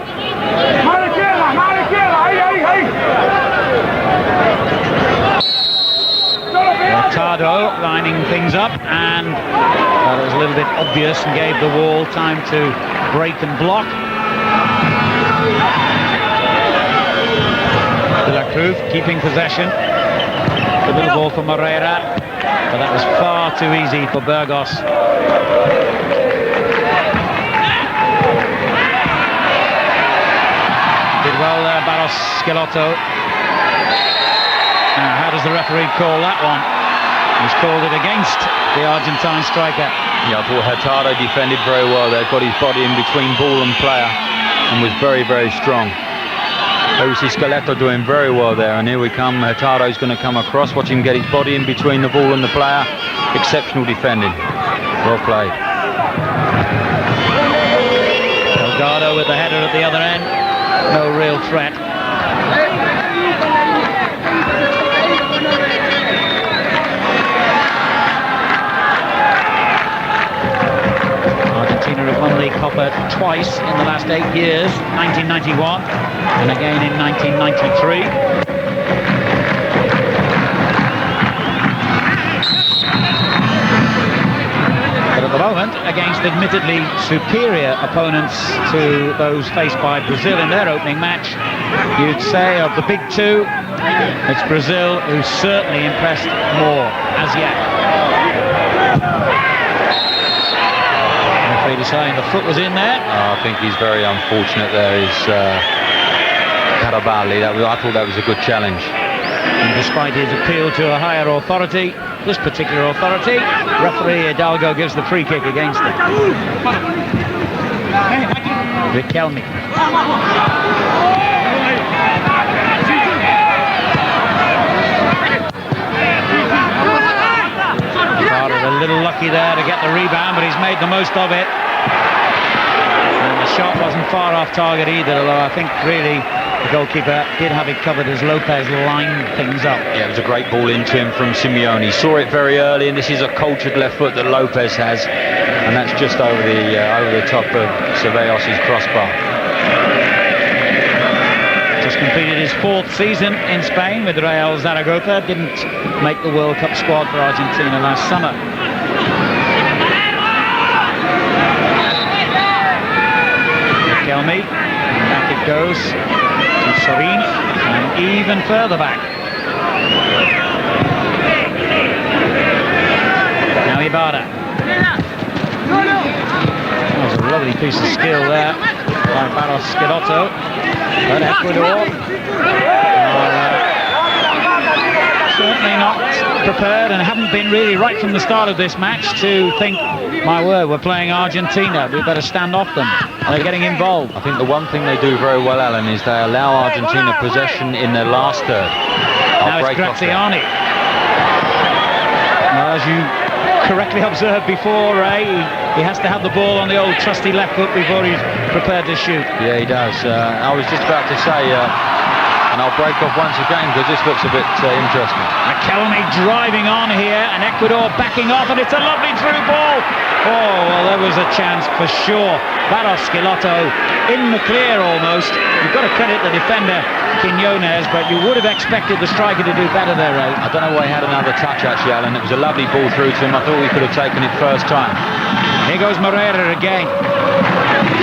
Hurtado lining things up, and it was a little bit obvious and gave the wall time to break and block. De la Cruz keeping possession. The little ball for Moreira, but that was far too easy for Burgos. Did well there, Barros Schelotto. Now, how does the referee call that one? He's called it against the Argentine striker. Yeah, I thought Hurtado defended very well there, got his body in between ball and player, and was very, very strong. Obviously Scaletta doing very well there, and here we come. Hurtado's going to come across. Watch him get his body in between the ball and the player. Exceptional defending. Well played. Delgado with the header at the other end. No real threat. Argentina have won the Copa twice in the last 8 years, 1991 and again in 1993. But at the moment, against admittedly superior opponents to those faced by Brazil in their opening match, you'd say of the big two, it's Brazil who certainly impressed more as yet. Referee deciding the foot was in there. I think he's very unfortunate there. He's Carabali. I thought that was a good challenge. And despite his appeal to a higher authority, this particular authority, referee Hidalgo gives the free kick against him. Riquelme. A little lucky there to get the rebound, but he's made the most of it. And the shot wasn't far off target either, although I think really the goalkeeper did have it covered as Lopez lined things up. Yeah, it was a great ball into him from Simeone. Saw it very early, and this is a cultured left foot that Lopez has, and that's just over the top of Ceballos' crossbar. Just completed his 4th season in Spain with Real Zaragoza. Didn't make the World Cup squad for Argentina last summer. Riquelme, back it goes to Sorin, and even further back. Now Ibarra. That was a lovely piece of skill there by Barros Schelotto. But Ecuador are certainly not prepared and haven't been really right from the start of this match to think, my word, we're playing Argentina, we better stand off them. They're getting involved. I think the one thing they do very well, Alan, is they allow Argentina possession in their last third. Now it's Graziani. Well, as you correctly observed before, Ray, he has to have the ball on the old trusty left foot before he's prepared to shoot. Yeah, he does. I was just about to say, and I'll break off once again because this looks a bit interesting. Riquelme driving on here, and Ecuador backing off, and it's a lovely through ball. Oh, well, there was a chance for sure. Barros Schelotto in the clear almost. You've got to credit the defender, Quiñones, but you would have expected the striker to do better there, Ray. I don't know why he had another touch, actually, Alan. It was a lovely ball through to him. I thought we could have taken it first time. Here goes Moreira again.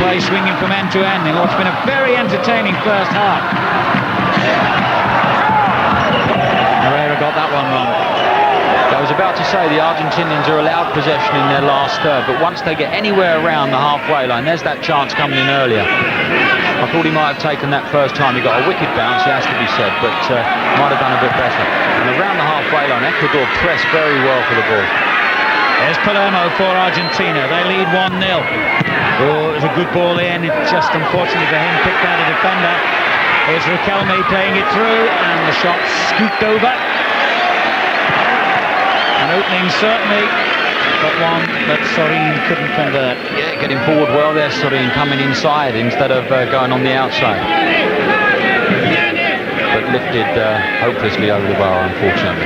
Play swinging from end to end in what's been a very entertaining first half. Moreira got that one wrong. I was about to say the Argentinians are allowed possession in their last third, but once they get anywhere around the halfway line, there's that chance coming in earlier. I thought he might have taken that first time. He got a wicked bounce, it has to be said, but might have done a bit better. And around the halfway line, Ecuador pressed very well for the ball. There's Palermo for Argentina. They lead 1-0. Oh, it was a good ball in. It just, unfortunately for him, picked out a defender. Here's Riquelme playing it through, and the shot scooped over. An opening, certainly, but one that Sorin couldn't convert. Yeah, getting forward well there, Sorin, coming inside instead of going on the outside. But lifted hopelessly over the bar, unfortunately.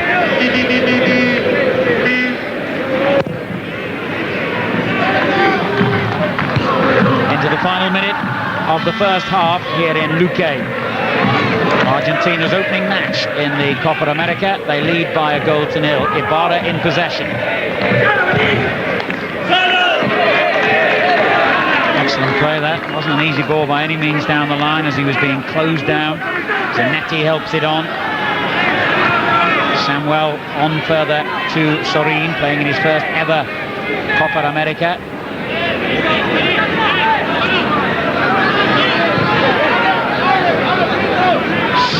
Into the final minute of the first half here in Luque. Argentina's opening match in the Copa América. They lead by a 0-0. Ibarra in possession. Excellent play that. Wasn't an easy ball by any means down the line as he was being closed down. Zanetti helps it on. Samuel on further to Sorin, playing in his first ever Copa América.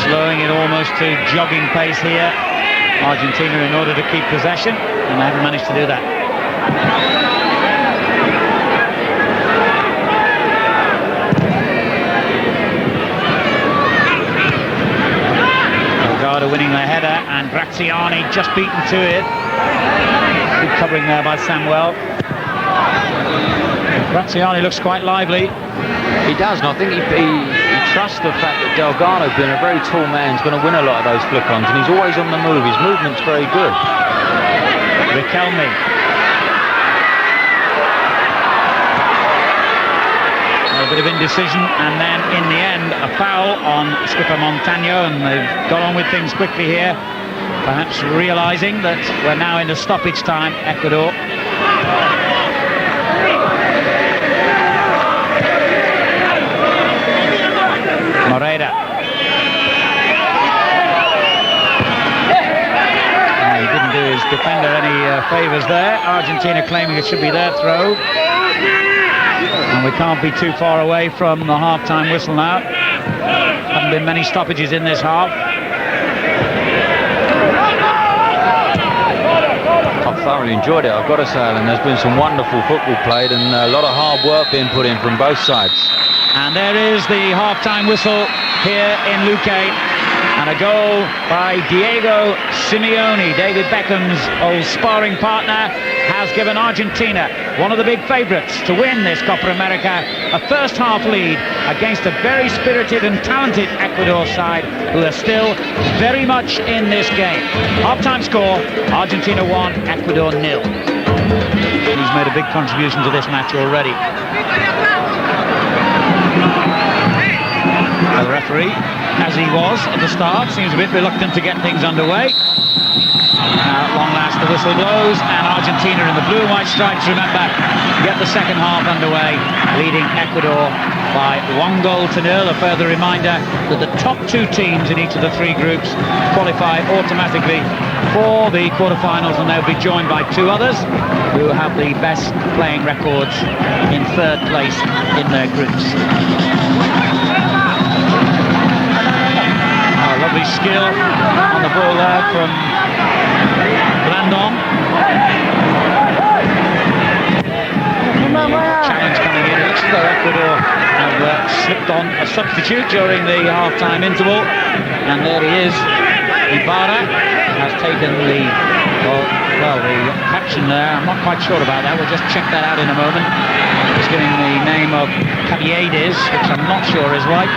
Slowing it almost to jogging pace here, Argentina, in order to keep possession, and they haven't managed to do that. Ecuador winning their header, and Graziani just beaten to it. Good covering there by Samuel. Graziani looks quite lively. He does, and I think he trusts the fact that Delgado, being a very tall man, is going to win a lot of those flick-ons, and he's always on the move. His movement's very good. Riquelme. A bit of indecision, and then in the end a foul on skipper Montano, and they've got on with things quickly here, perhaps realising that we're now into stoppage time, Ecuador. Moreira. He didn't do his defender any favours there. Argentina claiming it should be their throw. And we can't be too far away from the half-time whistle now. Haven't been many stoppages in this half. I've thoroughly enjoyed it, I've got to say, Alan. There's been some wonderful football played and a lot of hard work being put in from both sides. And there is the half-time whistle here in Luque. And a goal by Diego Simeone, David Beckham's old sparring partner, has given Argentina, one of the big favourites to win this Copa America, a first-half lead against a very spirited and talented Ecuador side who are still very much in this game. Half-time score, Argentina 1, Ecuador 0. He's made a big contribution to this match already. The referee, as he was at the start, seems a bit reluctant to get things underway. At long last the whistle blows, and Argentina in the blue and white stripes, remember, get the second half underway, leading Ecuador by 1-0. A further reminder that the top two teams in each of the three groups qualify automatically for the quarterfinals, and they'll be joined by two others who have the best playing records in third place in their groups. Lovely skill on the ball there from Blandon. Challenge coming in. It looks as though Ecuador have slipped on a substitute during the half-time interval. And there he is. Ibarra has taken the caption there. I'm not quite sure about that. We'll just check that out in a moment. He's giving the name of Caviedes, which I'm not sure is right.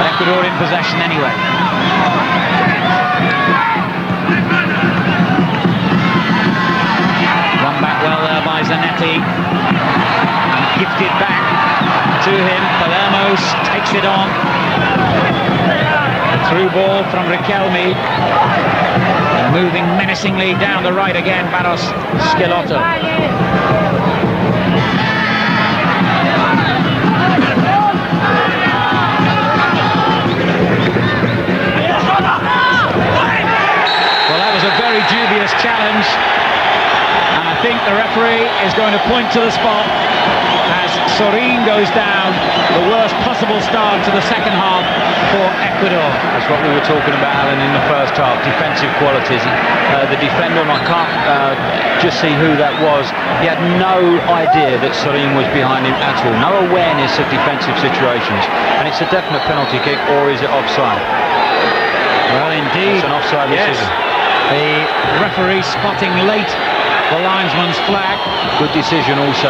Ecuador in possession anyway. Run back well there by Zanetti. And gifted back to him. Palermo takes it on. Through ball from Riquelme. And moving menacingly down the right again, Barros Schelotto. Very dubious challenge, and I think the referee is going to point to the spot as Sorin goes down. The worst possible start to the second half for Ecuador. That's what we were talking about, Alan, in the first half, defensive qualities. The defender, and I can't just see who that was, he had no idea that Sorin was behind him at all, no awareness of defensive situations, and it's a definite penalty kick, or is it offside? Well, indeed. It's an offside decision. The referee spotting late the linesman's flag. Good decision also.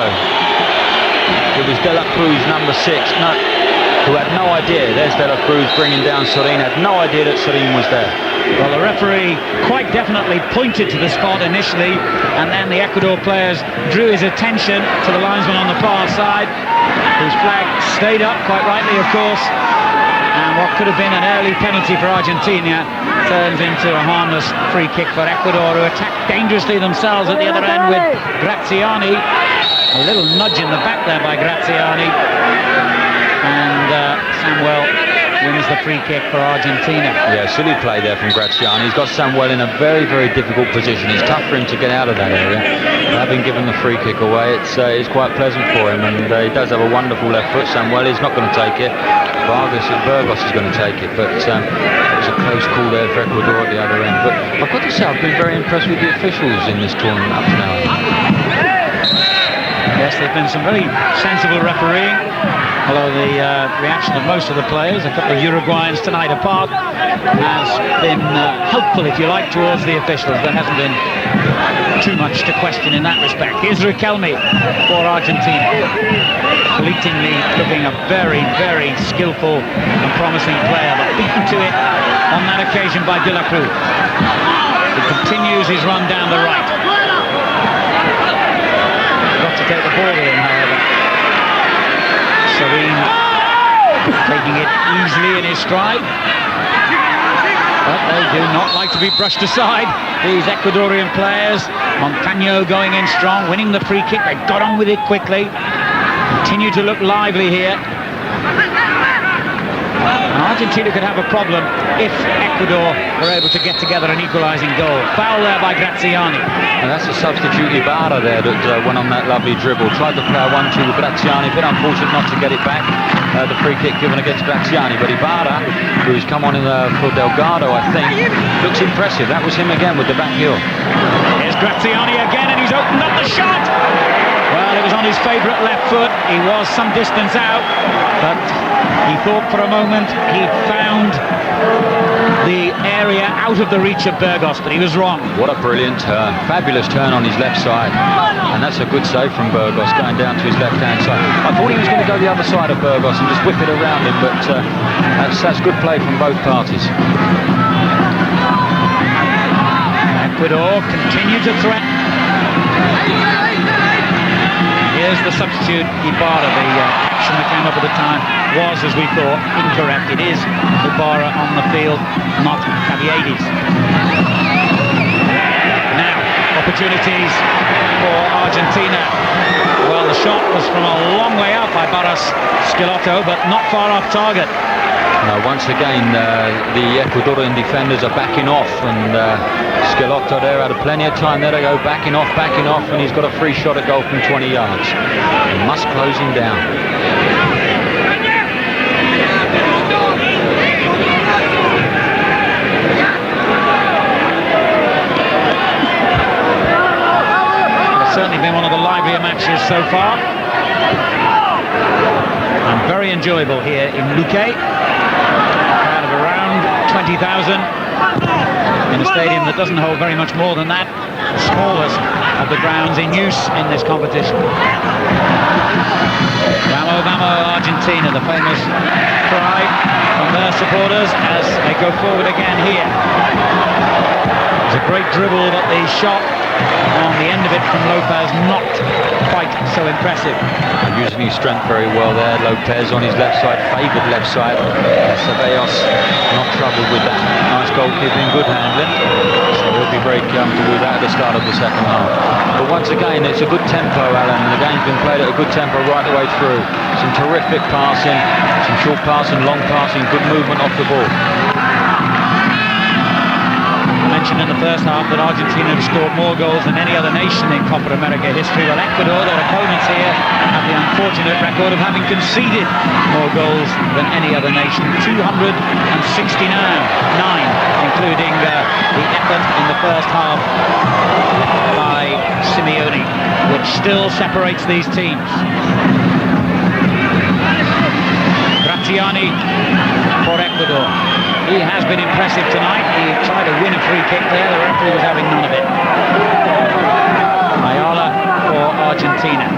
It was De La Cruz, number 6, who had no idea. There's De La Cruz bringing down Sorin, had no idea that Sorin was there. Well, the referee quite definitely pointed to the spot initially, and then the Ecuador players drew his attention to the linesman on the far side, whose flag stayed up, quite rightly of course. And what could have been an early penalty for Argentina turns into a harmless free kick for Ecuador, who attack dangerously themselves at the other end with Graziani. A little nudge in the back there by Graziani. And Samuel wins the free kick for Argentina. Yeah, silly play there from Graziani. He's got Samuel in a very, very difficult position. It's tough for him to get out of that area. Having given the free kick away, it's quite pleasant for him, and he does have a wonderful left foot. Samuel is not going to take it. Burgos is going to take it, but it was a close call there for Ecuador at the other end. But I've got to say, I've been very impressed with the officials in this tournament up to now. Yes, there's been some very sensible refereeing. although the reaction of most of the players, a couple of Uruguayans tonight apart, has been helpful, if you like, towards the officials. There hasn't been too much to question in that respect. Here's Riquelme for Argentina. Fleetingly looking a very, very skillful and promising player, but beaten to it on that occasion by De La Cruz. He continues his run down the right. Got to take the ball with him, however. Serene taking it easily in his stride. But they do not like to be brushed aside, these Ecuadorian players. Montaño going in strong, winning the free kick. They got on with it quickly. Continue to look lively here. Argentina could have a problem if Ecuador were able to get together an equalising goal. Foul there by Graziani. And that's a substitute Ibarra there that went on that lovely dribble. Tried to play a 1-2 with Graziani, a bit unfortunate not to get it back. The free kick given against Graziani, but Ibarra, who's come on in for Delgado, I think, looks impressive. That was him again with the back heel. Here's Graziani again, and he's opened up the shot. Well, it was on his favourite left foot. He was some distance out, but he thought for a moment he'd found the area out of the reach of Burgos, but he was wrong. What a brilliant turn. Fabulous turn on his left side. And that's a good save from Burgos, going down to his left-hand side. I thought he was going to go the other side of Burgos and just whip it around him, but that's good play from both parties. Ecuador continue to threaten. Here's the substitute, Ibarra. The action that came up at the time was, as we thought, incorrect. It is Ibarra on the field, not Caviedes. Now, opportunities for Argentina. Well, the shot was from a long way out by Barras Schelotto, but not far off target. Now, once again, the Ecuadorian defenders are backing off, and Schelotto there had plenty of time there to go backing off, and he's got a free shot at goal from 20 yards. He must close him down. It's certainly been one of the livelier matches so far, and very enjoyable here in Luque. 20,000 in a stadium that doesn't hold very much more than that, the smallest of the grounds in use in this competition. Vamos, vamos, Argentina, the famous cry from their supporters as they go forward again here. It's a great dribble, but the shot on the end of it from Lopez not quite so impressive. Using his strength very well there. Lopez on his left side, favoured left side. Ceballos not troubled with that. Nice goalkeeping, good handling. So he'll be very comfortable with that at the start of the second half. But once again, it's a good tempo, Alan. The game's been played at a good tempo right the way through. Some terrific passing, some short passing, long passing, good movement off the ball. Mentioned in the first half that Argentina have scored more goals than any other nation in Copa America history. Well, Ecuador, their opponents here, have the unfortunate record of having conceded more goals than any other nation. 269, including the effort in the first half by Simeone, which still separates these teams. Graziani for Ecuador. He has been impressive tonight. He tried to win a free kick there. The referee was having none of it. Ayala for Argentina.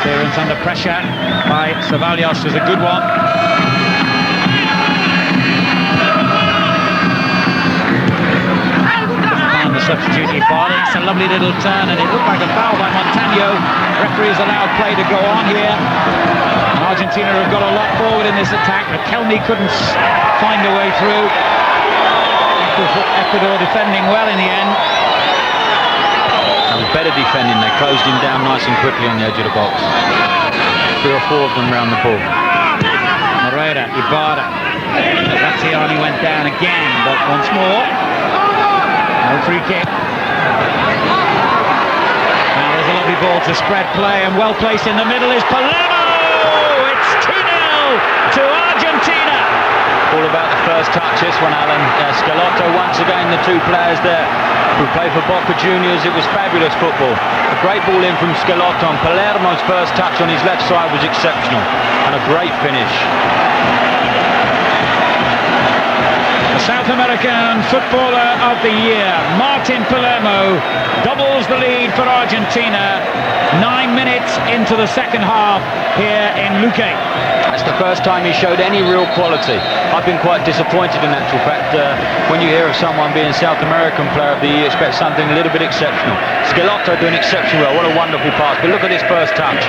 Clearance under pressure by Ceballos was a good one. And the substitute Ibarra. It's a lovely little turn, and it looked like a foul by Montaño. Referee has allowed play to go on here. Argentina have got a lot forward in this attack. Riquelme couldn't find a way through. Ecuador defending well in the end. That was better defending. They closed him down nice and quickly on the edge of the box. 3 or 4 of them round the ball. Moreira, Ibarra. Graziani went down again, but once more, no free kick. Now there's a lovely ball to spread play, and well placed in the middle is Palermo. It's 2-0 to Argentina. All about the first touch, this one, Alan. Scalotto, once again, the two players there who play for Boca Juniors. It was fabulous football. A great ball in from Scalotto, and Palermo's first touch on his left side was exceptional, and a great finish. The South American Footballer of the Year, Martin Palermo, doubles the lead for Argentina. 9 minutes into the second half here in Luque. That's the first time he showed any real quality. I've been quite disappointed in actual fact. When you hear of someone being South American Player of the Year, you expect something a little bit exceptional. Scalotto doing exceptionally well. What a wonderful pass. But look at this first touch.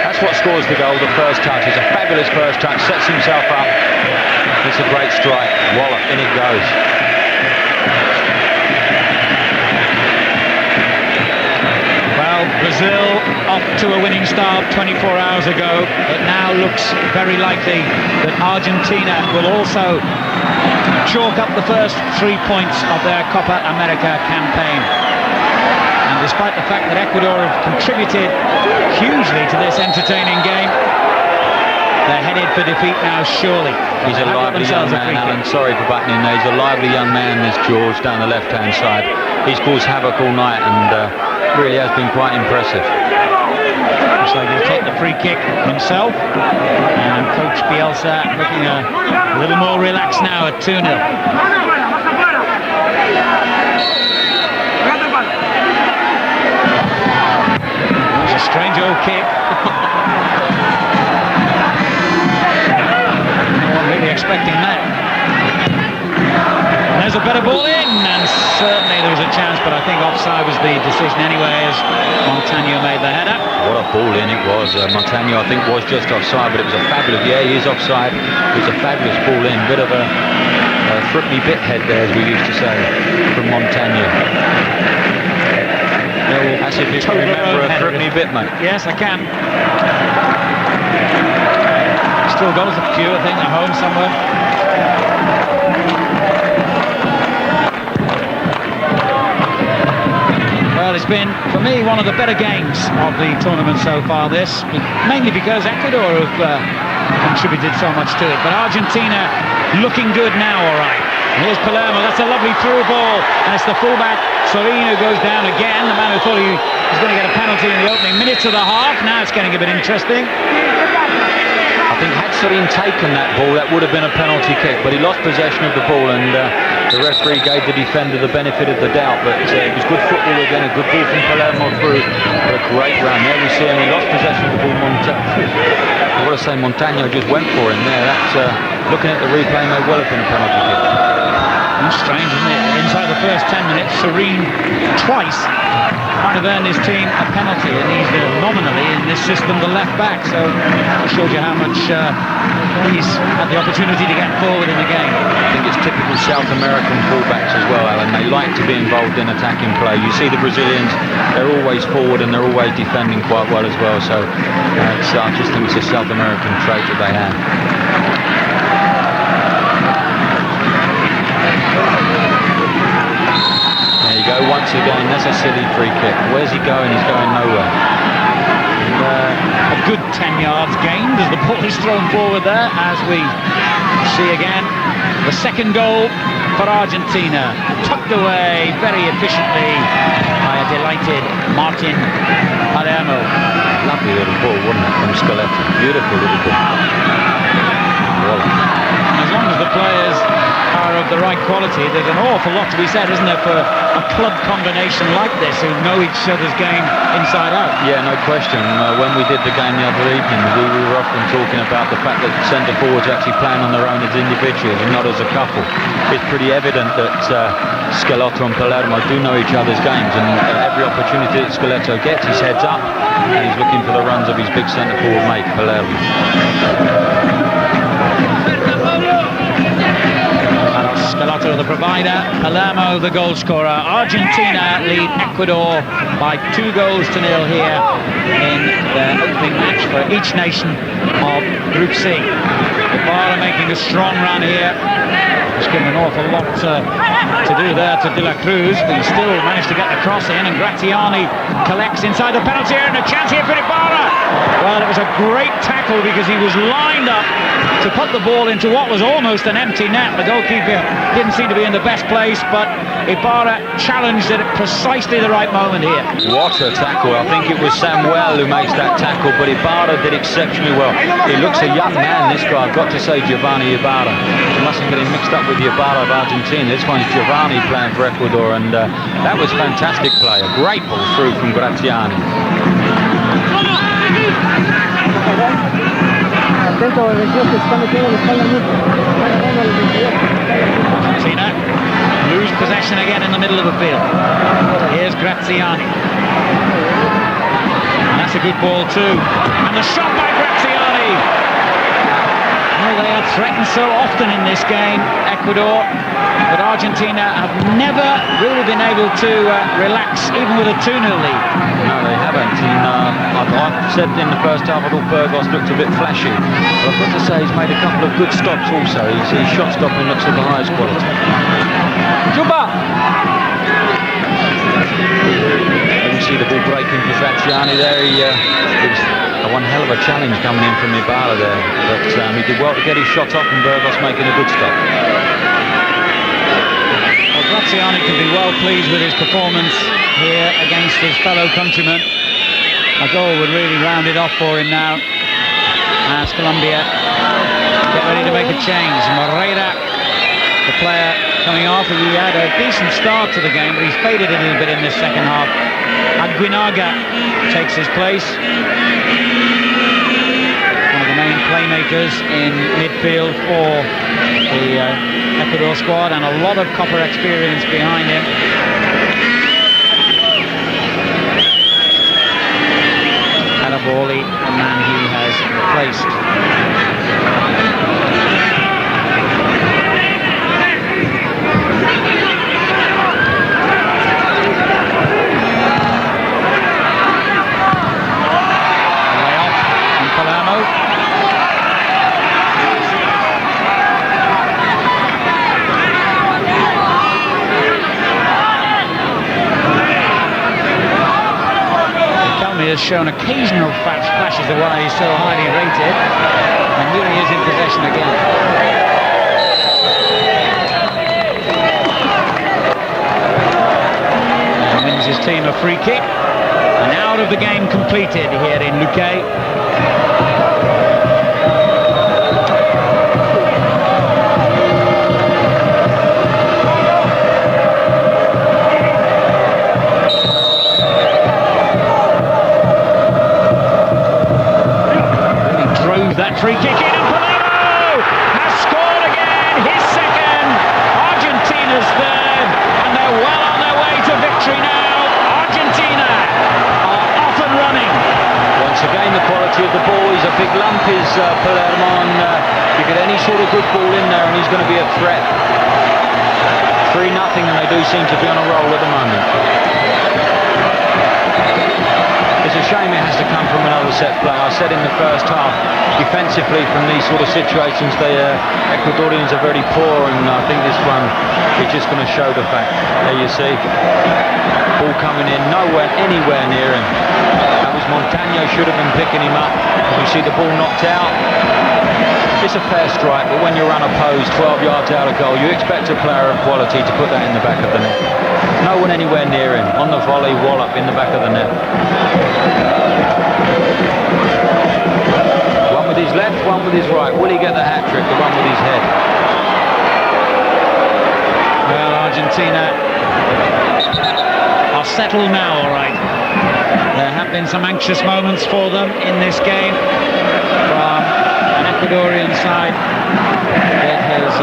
That's what scores the goal, the first touch. It's a fabulous first touch. Sets himself up. It's a great strike. Wallop, in it goes. Well, Brazil off to a winning start 24 hours ago. It now looks very likely that Argentina will also chalk up the first 3 points of their Copa América campaign. And despite the fact that Ecuador have contributed hugely to this entertaining game, they're headed for defeat now, surely. He's a lively young man, Alan. Sorry for butting in there. He's a lively young man, this George, down the left-hand side. He's caused havoc all night and really has been quite impressive. Looks like he'll take the free kick himself. And Coach Bielsa looking a little more relaxed now at 2-0. That's a strange old kick. Expecting that. And there's a better ball in, and certainly there was a chance, but I think offside was the decision anyway, as Montano made the header. What a ball in it was. Montano, I think, was just offside, but it was a fabulous, yeah, he is offside. It was a fabulous ball in. Bit of a threepenny bit head there, as we used to say, from Montano. That's if you can remember a threepenny bit, mate. Yes, I can. Still got us a few, I think, at home somewhere. Well, it's been, for me, one of the better games of the tournament so far, this. Mainly because Ecuador have contributed so much to it. But Argentina looking good now, all right. And here's Palermo, that's a lovely through ball. And it's the fullback, Sorin, who goes down again. The man who thought he was going to get a penalty in the opening minutes of the half. Now it's getting a bit interesting. I think had Sorin taken that ball, that would have been a penalty kick, but he lost possession of the ball, and the referee gave the defender the benefit of the doubt. But it was good football again, a good ball from Palermo through, but a great run. There we see him, he lost possession of the ball. I want to say Montano just went for him there. That's looking at the replay, may well have been a penalty kick. That's strange, isn't it? Inside the first 10 minutes, Sorin twice might have earned his team a penalty, and he's nominally in this system the left back, so it shows you how much he's had the opportunity to get forward in the game. I think it's typical South American fullbacks as well, Alan. They like to be involved in attacking play. You see the Brazilians, they're always forward and they're always defending quite well as well, so I just think it's a South American trait that they have. There you go, once again, that's a silly free kick. Where's he going? He's going nowhere. A good 10 yards gained as the ball is thrown forward there, as we see again. The second goal for Argentina, tucked away very efficiently by a delighted Martin Palermo. Lovely little ball, wasn't it, from Scalotto? Beautiful little ball. Well, as long as the players are of the right quality, there's an awful lot to be said, isn't there, for a club combination like this who know each other's game inside out. Yeah, no question. When we did the game the other evening, we were often talking about the fact that centre forwards are actually playing on their own as individuals and not as a couple. It's pretty evident that Scalotto and Palermo do know each other's games, and every opportunity that Scalotto gets, his head's up and he's looking for the runs of his big centre forward mate, Palermo. Scalotto the provider, Palermo the goal scorer. Argentina lead Ecuador by 2 goals to 0 here in their opening match for each nation of Group C. Ecuador making a strong run here. Just given an awful lot to do there to De La Cruz, but he still managed to get the cross in, and Graziani collects inside the penalty area, and a chance here for Ibarra. Well, it was a great tackle because he was lined up to put the ball into what was almost an empty net. The goalkeeper didn't seem to be in the best place, but Ibarra challenged it at precisely the right moment here. What a tackle. I think it was Samuel who makes that tackle, but Ibarra did exceptionally well. He looks a young man, this guy. I've got to say, Giovanni Ibarra. You mustn't get him mixed up with the Ibarra of Argentina. This one's Giovanni playing for Ecuador, and that was fantastic play. A great ball through from Graziani. Argentina lose possession again in the middle of the field. Here's Graziani. And that's a good ball too. And the shot by Graziani. Well, they are threatened so often in this game, Ecuador, but Argentina have never really been able to relax, even with a 2-0 lead. No, they haven't. And I've said in the first half I thought Burgos looked a bit flashy, but I've got to say he's made a couple of good stops also. His shot stopping looks of the highest quality. Juba! You see the ball breaking for Graziani there. It was one hell of a challenge coming in from Ibarra there, but he did well to get his shot off, and Burgos making a good stop. Well, Graziani can be well pleased with his performance here against his fellow countrymen. A goal would really round it off for him now, as Colombia get ready to make a change. Moreira, the player coming off, he had a decent start to the game, but he's faded a little bit in this second half. Aguinaga takes his place. One of the main playmakers in midfield for the Ecuador squad, and a lot of Copa experience behind him. Adaboli, the man he has replaced. Has shown occasional flashes of why he's so highly rated, and here he is in possession again. And wins his team a free kick, and out of the game completed here in Luque. Free kick in, and Palermo has scored again, his second, Argentina's third, and they're well on their way to victory now. Argentina are off and running. Once again, the quality of the ball is a big lump, is Palermo, and you get any sort of good ball in there and he's going to be a threat. 3-0, and they do seem to be on a roll at the moment. It's a shame it has to come from another set play. I said in the first half, defensively from these sort of situations, the Ecuadorians are very poor, and I think this one is just going to show the fact. There you see, ball coming in, anywhere near him. That was Montano, should have been picking him up. You see the ball knocked out. It's a fair strike, but when you're unopposed 12 yards out of goal, you expect a player of quality to put that in the back of the net. No one anywhere near him. On the volley, wallop in the back of the net. One with his left, one with his right. Will he get the hat-trick? The one with his head. Well, Argentina are settled now, all right. There have been some anxious moments for them in this game from an Ecuadorian side. It has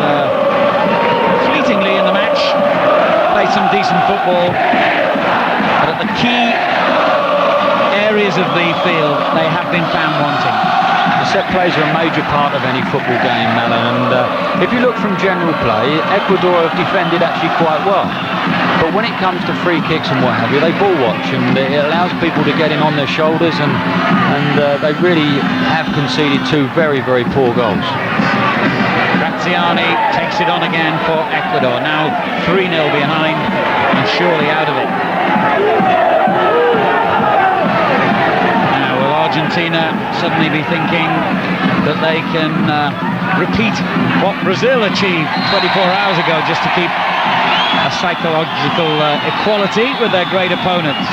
fleetingly in the match played some decent football, but at the key areas of the field they have been found wanting. The set plays are a major part of any football game, Alan, and if you look from general play, Ecuador have defended actually quite well. But when it comes to free kicks and what have you, they ball watch, and it allows people to get in on their shoulders, and they really have conceded two very, very poor goals. Graziani takes it on again for Ecuador. Now 3-0 behind and surely out of it. Now will Argentina suddenly be thinking that they can repeat what Brazil achieved 24 hours ago just to keep a psychological equality with their great opponents?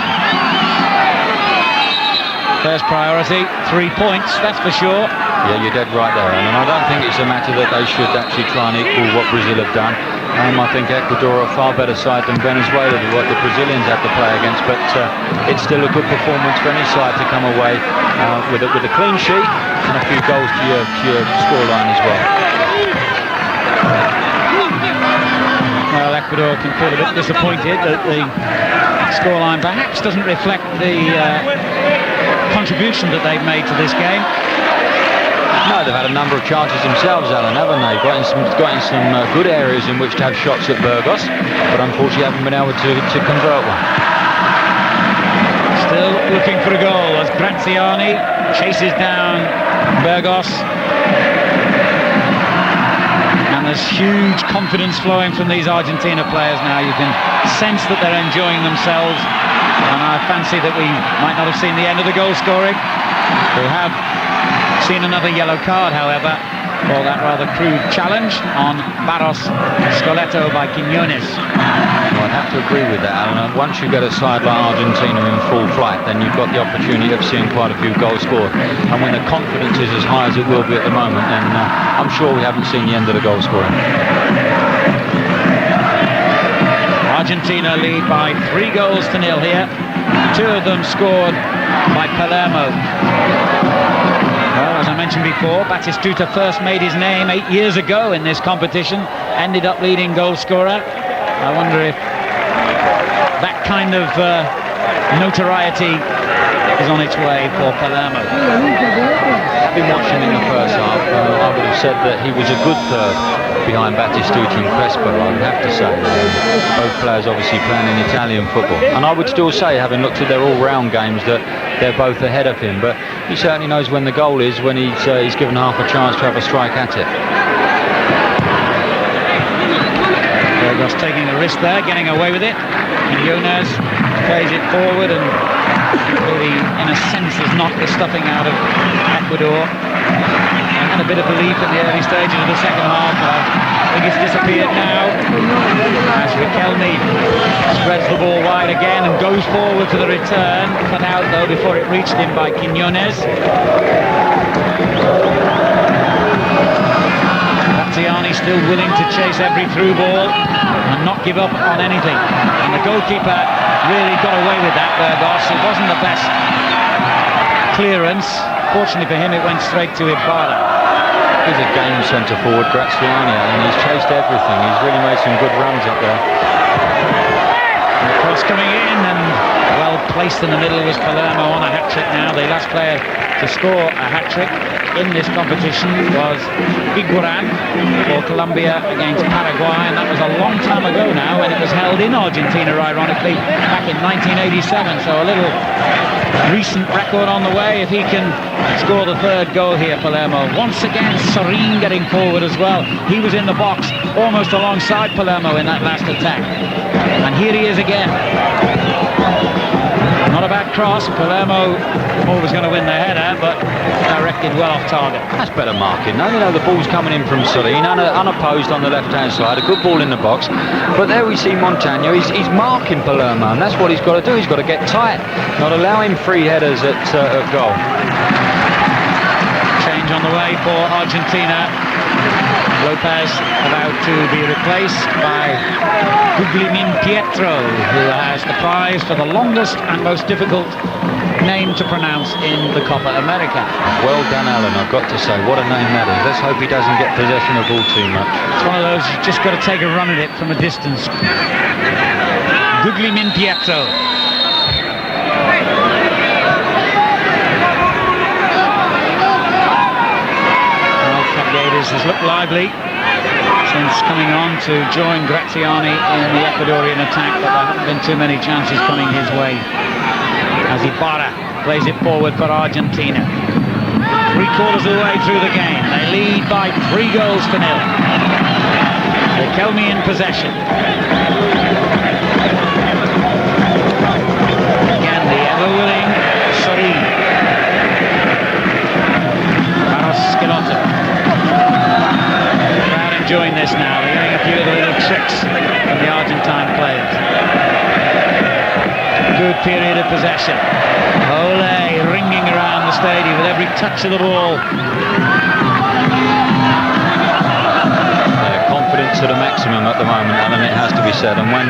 First priority, 3 points, that's for sure. Yeah, you're dead right there, and I don't think it's a matter that they should actually try and equal what Brazil have done. I think Ecuador are a far better side than Venezuela, what the Brazilians had to play against, but it's still a good performance for any side to come away with a clean sheet and a few goals to your scoreline as well. Well, Ecuador can feel a bit disappointed that the scoreline perhaps doesn't reflect the contribution that they've made to this game. No, they've had a number of chances themselves, Alan, haven't they? Got in some good areas in which to have shots at Burgos, but unfortunately haven't been able to convert one. Still looking for a goal as Graziani chases down Burgos. And there's huge confidence flowing from these Argentina players now. You can sense that they're enjoying themselves. And I fancy that we might not have seen the end of the goal scoring. We have seen another yellow card, however, for that rather crude challenge on Barros Scoletto by Quiñones. Well, I'd have to agree with that, Alan. Once you get a side like Argentina in full flight, then you've got the opportunity of seeing quite a few goals scored. And when the confidence is as high as it will be at the moment, then I'm sure we haven't seen the end of the goal scoring. Argentina lead by 3-0 here. 2 of them scored by Palermo. Well, as I mentioned before, Batistuta first made his name 8 years ago in this competition, ended up leading goal scorer. I wonder if that kind of notoriety is on its way for Palermo. I've been watching in the first half, I would have said that he was a good third behind Batistuta and Crespo, I would have to say. Both players obviously playing in Italian football. And I would still say, having looked at their all-round games, that they're both ahead of him. But he certainly knows when the goal is, when he's given half a chance to have a strike at it. Burgos taking a risk there, getting away with it. Quiñones plays it forward and really, in a sense, has knocked the stuffing out of Ecuador. I had a bit of belief in the early stages of the second half, but I think it's disappeared now. As Riquelme spreads the ball wide again and goes forward for the return. Cut out, though, before it reached him by Quiñones. Graziani still willing to chase every through ball and not give up on anything. And the goalkeeper really got away with that, Burgos. It wasn't the best clearance. Fortunately for him, it went straight to Ibarra. He's a game centre forward, Graziani, and he's chased everything. He's really made some good runs up there. And the cross coming in, and well placed in the middle was Palermo on a hat-trick now. The last player to score a hat-trick in this competition was Higuaín for Colombia against Paraguay, and that was a long time ago now when it was held in Argentina, ironically, back in 1987. So a little recent record on the way if he can score the third goal here. Palermo once again, Sorin getting forward as well. He was in the box almost alongside Palermo in that last attack, and here he is again. Not a bad cross. Palermo always going to win the header, but directed well off target. That's better marking. Now, you know, the ball's coming in from Sorin, unopposed on the left-hand side. A good ball in the box. But there we see Montano. He's marking Palermo, and that's what he's got to do. He's got to get tight, not allow him free headers at goal. Change on the way for Argentina. Lopez about to be replaced by Guglimin Pietro, who has the prize for the longest and most difficult name to pronounce in the Copa America. Well done, Alan, I've got to say. What a name that is. Let's hope he doesn't get possession of the ball too much. It's one of those, you've just got to take a run at it from a distance. Guglimin Pietro. Gators has looked lively since coming on to join Graziani in the Ecuadorian attack, but there haven't been too many chances coming his way as Ibarra plays it forward for Argentina. Three-quarters of the way through the game. They lead by 3 goals to 0. Riquelme in possession. Again, the ever-willing Sorin. Scalotto. The crowd enjoying this now. They're getting a few of the little tricks from the Argentine players. Good period of possession. Ole ringing around the stadium with every touch of the ball. Confidence at a maximum at the moment, Alan, it has to be said. And when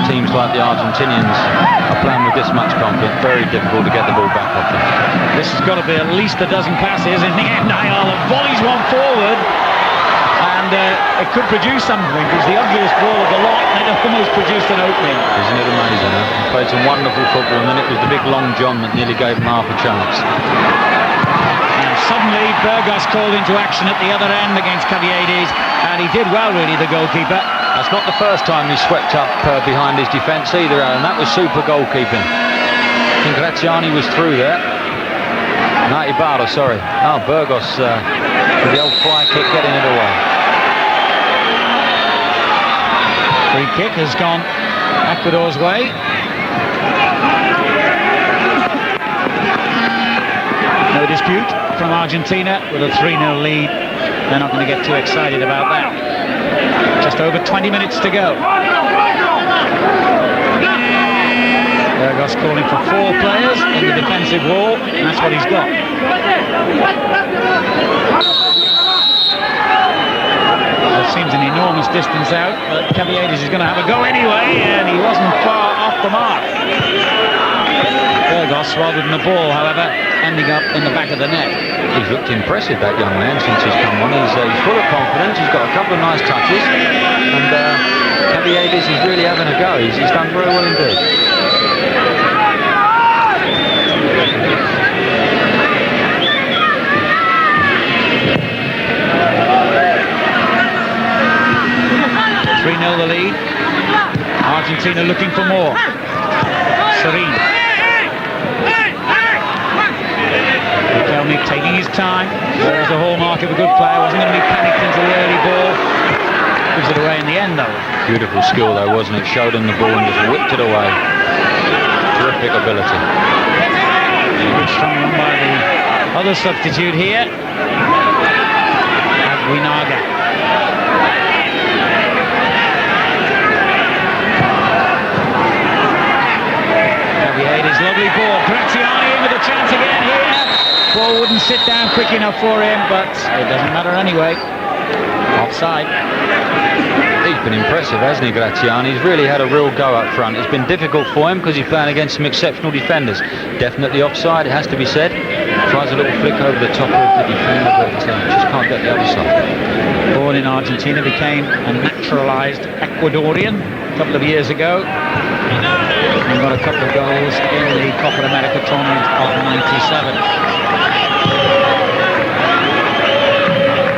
teams like the Argentinians are playing with this much confidence, very difficult to get the ball back off them. This has got to be at least a dozen passes. In the end, Ayala volleys one forward. And it could produce something. It was the ugliest ball of the lot, and it almost produced an opening. Isn't it amazing? Huh? He played some wonderful football, and then it was the big long John that nearly gave him half a chance. And suddenly, Burgos called into action at the other end against Caviedes, and he did well, really, the goalkeeper. That's not the first time he swept up behind his defence either, Alan. That was super goalkeeping. I think Graziani was through there. No, Ibarra, sorry. Oh, Burgos with the old fly kick getting it away. Free kick has gone Ecuador's way. No dispute from Argentina with a 3-0 lead. They're not going to get too excited about that. Just over 20 minutes to go. Burgos calling for 4 players in the defensive wall, and that's what he's got. It seems an enormous distance out, but Caviedes is going to have a go anyway, and he wasn't far off the mark. Burgos swallowed the ball, however, ending up in the back of the net. He's looked impressive, that young man, since he's come on. He's full of confidence, he's got a couple of nice touches, and Caviedes is really having a go. He's done very well indeed. The lead. Argentina looking for more. Sorin. Riquelme taking his time. There's the hallmark of a good player. Wasn't going to be panicked into the early ball. Gives it away in the end, though. Beautiful skill, though, wasn't it? Showed him the ball and just whipped it away. Terrific ability. Good strong run by the other substitute here. Aguinaga. Lovely ball. Graziani in with a chance again here. Ball wouldn't sit down quick enough for him, but it doesn't matter anyway. Offside. He's been impressive, hasn't he, Graziani? He's really had a real go up front. It's been difficult for him because he's playing against some exceptional defenders. Definitely offside, it has to be said. Tries a little flick over the top of the defender, but just can't get the other side. Born in Argentina, became a naturalised Ecuadorian a couple of years ago. And got a couple of goals in the Copa America tournament of '97.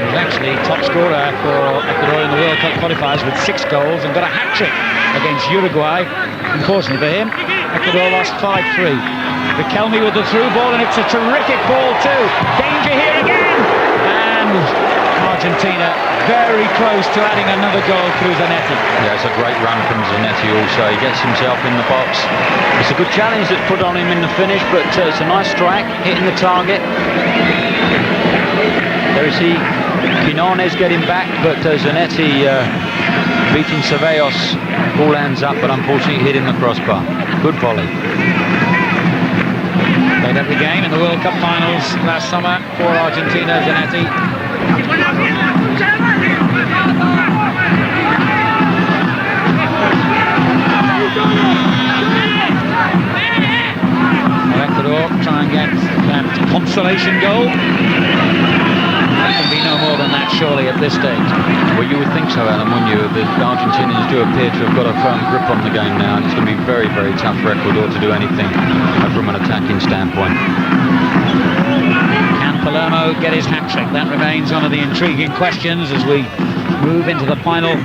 He was actually top scorer for Ecuador in the World Cup qualifiers with 6 goals and got a hat-trick against Uruguay. Unfortunately for him, Ecuador lost 5-3. Riquelme with the through ball, and it's a terrific ball too. Danger here again! And Argentina very close to adding another goal through Zanetti. Yeah, it's a great run from Zanetti also. He gets himself in the box. It's a good challenge that's put on him in the finish, but it's a nice strike, hitting the target. There is he. Quinones getting back, but Zanetti beating Ceballos. Ball ends up, but unfortunately hitting the crossbar. Good volley. Played every game in the World Cup finals last summer for Argentina, Zanetti. Ecuador try and get that consolation goal. There can be no more than that, surely, at this stage. Well, you would think so, Alan, wouldn't you? The Argentinians do appear to have got a firm grip on the game now, and it's going to be very, very tough for Ecuador to do anything from an attacking standpoint. Can Palermo get his hat-trick? That remains one of the intriguing questions as we move into the final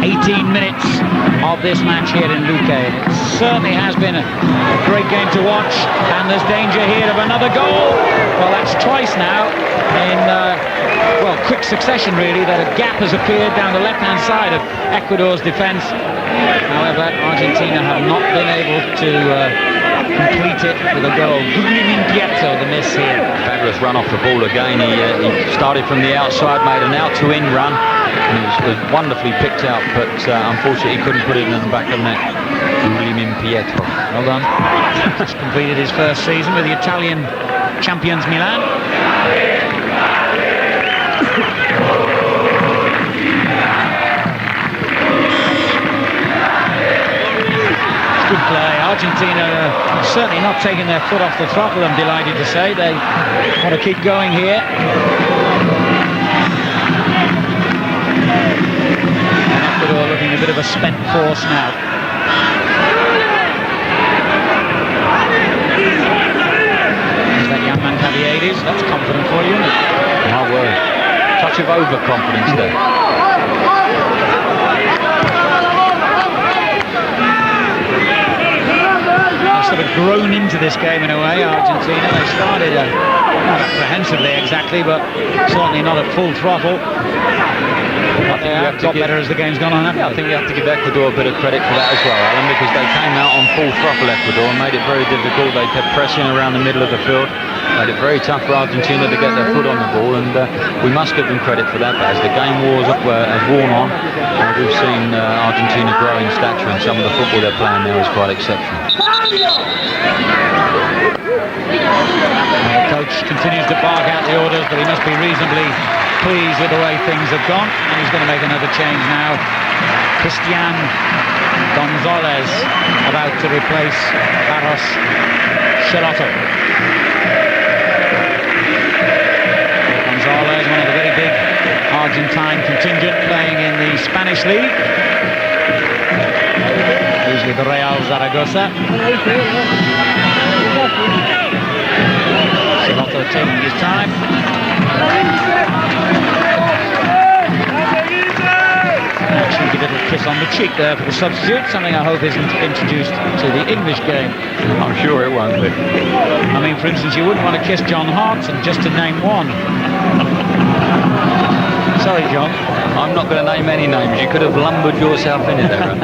18 minutes of this match here in Luque. It certainly has been a great game to watch, and there's danger here of another goal. Well, that's twice now in well, quick succession really, that a gap has appeared down the left-hand side of Ecuador's defence. However, Argentina have not been able to complete it with a goal. The miss here. Fabulous run off the ball again. He started from the outside, made an out-to-in run, and it was wonderfully picked out, but unfortunately he couldn't put it in the back of the net. Pietro. Well done. Just completed his first season with the Italian champions Milan. Good play. Argentina certainly not taking their foot off the throttle, I'm delighted to say. They want to keep going here. And Ecuador looking a bit of a spent force now. There's that young man Caviedes. That's confident for you, isn't it? My word. Touch of overconfidence there. Sort of grown into this game in a way, Argentina. They started not apprehensively exactly, but certainly not at full throttle. But they have got better as the game's gone on. Yeah, I think you have to give Ecuador a bit of credit for that as well, Alan, because they came out on full throttle, Ecuador, and made it very difficult. They kept pressing around the middle of the field, made it very tough for Argentina to get their foot on the ball, and we must give them credit for that. But as the game has worn on, we've seen Argentina grow in stature, and some of the football they're playing now is quite exceptional. The coach continues to bark out the orders, but he must be reasonably pleased with the way things have gone, and he's going to make another change now. Cristian Gonzalez about to replace Barros Schelotto. Gonzalez, one of the very big Argentine contingent playing in the Spanish league. He's with Real Zaragoza. Schelotto taking his time. A cheeky little kiss on the cheek there for the substitute, something I hope isn't introduced to the English game. I'm sure it won't be. I mean, for instance, you wouldn't want to kiss John Hartson, just to name one. Sorry, John. I'm not going to name any names. You could have lumbered yourself in it there.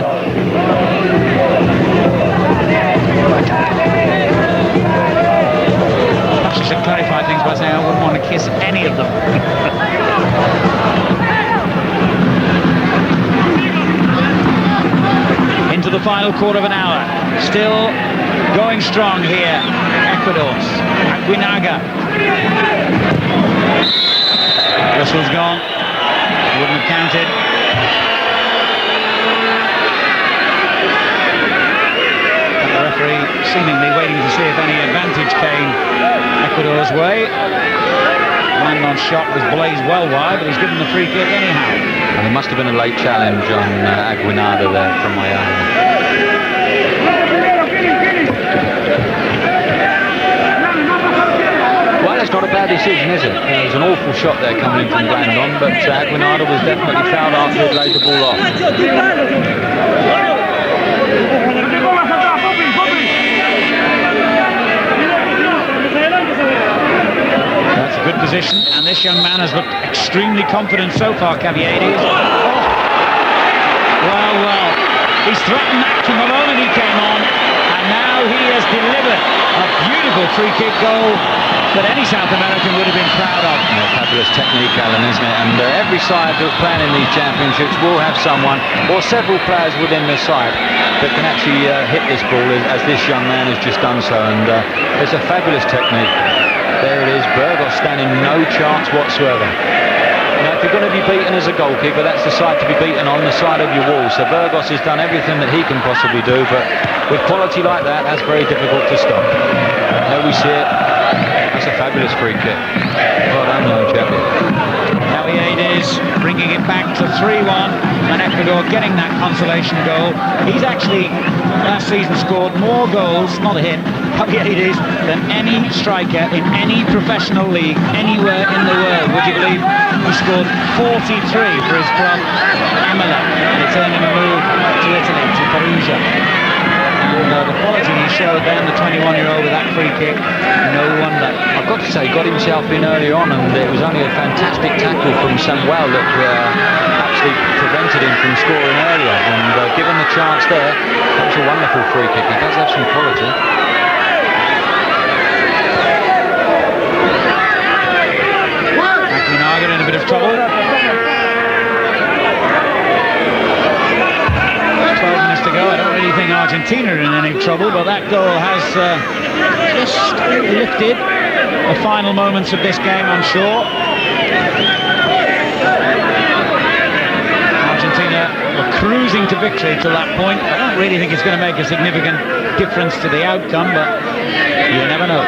Perhaps you should clarify things by saying I wouldn't want to kiss any of them. Into the final quarter of an hour. Still going strong here. Ecuador's Aguinaga. Whistle's gone. Wouldn't have counted. And the referee seemingly waiting to see if any advantage came Ecuador's way. Landon's shot was blazed well wide, but he's given the free kick anyhow. And there must have been a late challenge on Aguinaga there from Miami. Well, it's not a bad decision, is it? There was an awful shot there coming in from Landon, but Aguinaga was definitely fouled after he'd laid the ball off. That's a good position, and this young man has looked extremely confident so far, Caviedes. Well, he's threatened that from the moment he came on, and now he has delivered a beautiful free kick goal that any South American would have been proud of. Yeah, fabulous technique, Alan, isn't it? And every side that's playing in these championships will have someone, or several players within their side, that can actually hit this ball as this young man has just done so. And it's a fabulous technique. There it is, Burgos standing no chance whatsoever. Now, if you're going to be beaten as a goalkeeper, that's the side to be beaten on, the side of your wall. So Burgos has done everything that he can possibly do, but with quality like that, that's very difficult to stop. There we see it. That's a fabulous free kick. Well done, young champion. Caviedes is bringing it back to 3-1, and Ecuador getting that consolation goal. He's actually last season scored more goals, not a hit, Javier, than any striker in any professional league anywhere in the world. Would you believe he scored 43 for his club, Imola, and it's earning a move to Italy, to Perugia. And the quality he showed then, the 21-year-old with that free kick, no wonder. I've got to say, got himself in early on, and it was only a fantastic tackle from Samuel that actually prevented him from scoring earlier. And given the chance there, that was a wonderful free kick. He does have some quality. Aguinaga in a bit of trouble. 12 minutes to go. I don't really think Argentina are in any trouble, but that goal has just lifted the final moments of this game, I'm sure. Argentina were cruising to victory till that point. I don't really think it's going to make a significant difference to the outcome, but you never know.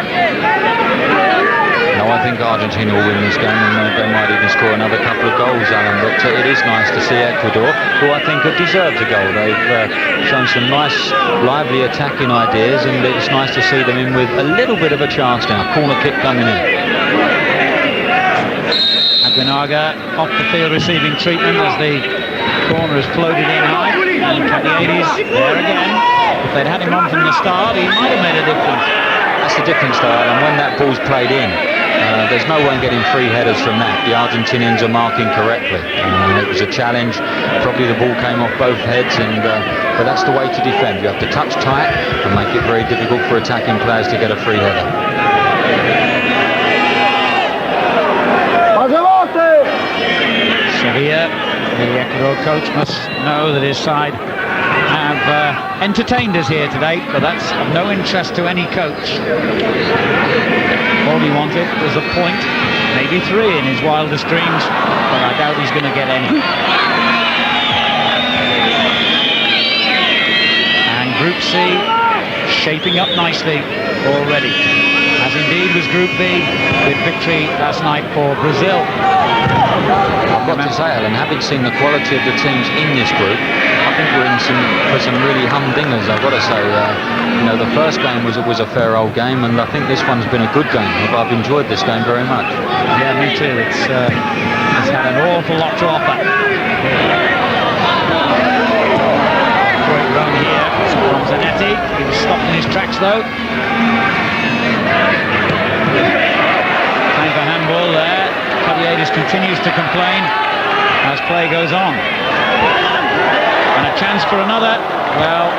No, I think Argentina will win this game, and they might even score another couple of goals, Alan. But it is nice to see Ecuador, who I think have deserved a goal. They've shown some nice, lively attacking ideas, and it's nice to see them in with a little bit of a chance now. Corner kick coming in. Aguinaga off the field receiving treatment as the corner is floated in high, and Javier there again. If they'd had him on from the start, he might have made a difference. That's the difference, though, Alan. When that ball's played in, there's no one getting free headers from that. The Argentinians are marking correctly. It was a challenge. Probably the ball came off both heads, but that's the way to defend. You have to touch tight and make it very difficult for attacking players to get a free header. Sevilla, the Ecuador coach, must know that his side have entertained us here today, but that's of no interest to any coach. All he wanted was a point, maybe 3 in his wildest dreams, but I doubt he's going to get any. And Group C shaping up nicely already, as indeed was Group B, with victory last night for Brazil. I've got to say, Alan, having seen the quality of the teams in this group, I think we're in for some really humdingers. I've got to say, the first game was a fair old game, and I think this one's been a good game. I've enjoyed this game very much. Yeah, me too. It's had an awful lot to offer. Great run here from Zanetti. He was stopped in his tracks though. Time for handball there. Javier continues to complain as play goes on. And a chance for another. Well,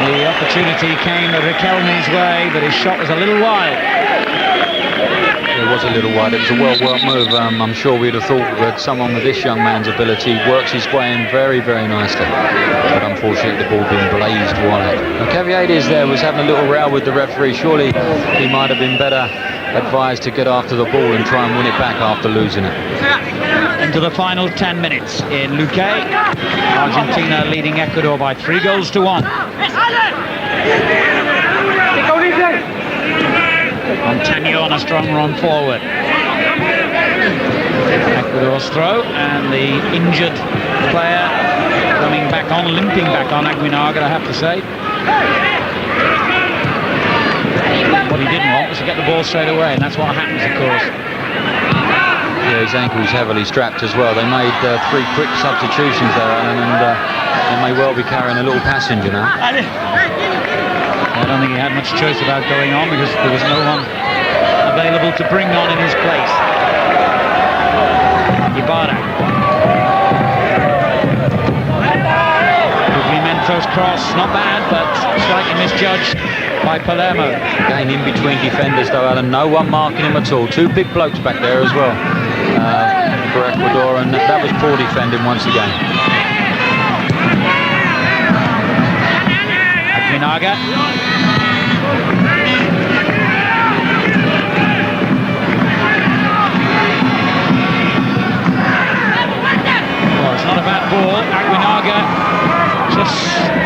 the opportunity came Riquelme's way, but his shot was a little wide. It was a little wide. It was a well-worked move. I'm sure we'd have thought that someone with this young man's ability works his way in very, very nicely. But unfortunately, the ball being blazed wide. Javier there was having a little row with the referee. Surely he might have been better advised to get after the ball and try and win it back after losing it. Into the final 10 minutes in Luque. Argentina leading Ecuador by 3-1. Montaño on a strong run forward. Ecuador's throw, and the injured player coming back on, limping back on, Aguinaga, I have to say. What he didn't want was to get the ball straight away, and that's what happens, of course. Yeah, his ankle's heavily strapped as well. They made 3 quick substitutions there, Alan, and they may well be carrying a little passenger now. I don't think he had much choice about going on because there was no one available to bring on in his place. Ibarra. Mentos cross, not bad, but slightly misjudged by Palermo. Again, in between defenders though, Alan, no one marking him at all. 2 big blokes back there as well for Ecuador, and that was poor defending once again. Aguinaga. Well, it's not a bad ball. Aguinaga just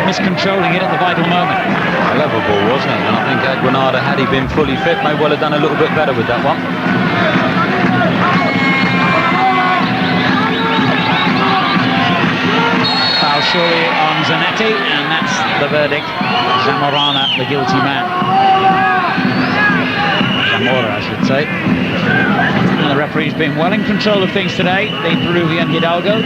miscontrolling it at the vital moment. A level ball, wasn't it? And I think Aguinaga, had he been fully fit, may well have done a little bit better with that one. surely on Zanetti, and that's the verdict. Zamorana, the guilty man. Zamora, I should say. And the referee's been well in control of things today, the Peruvian Hidalgo.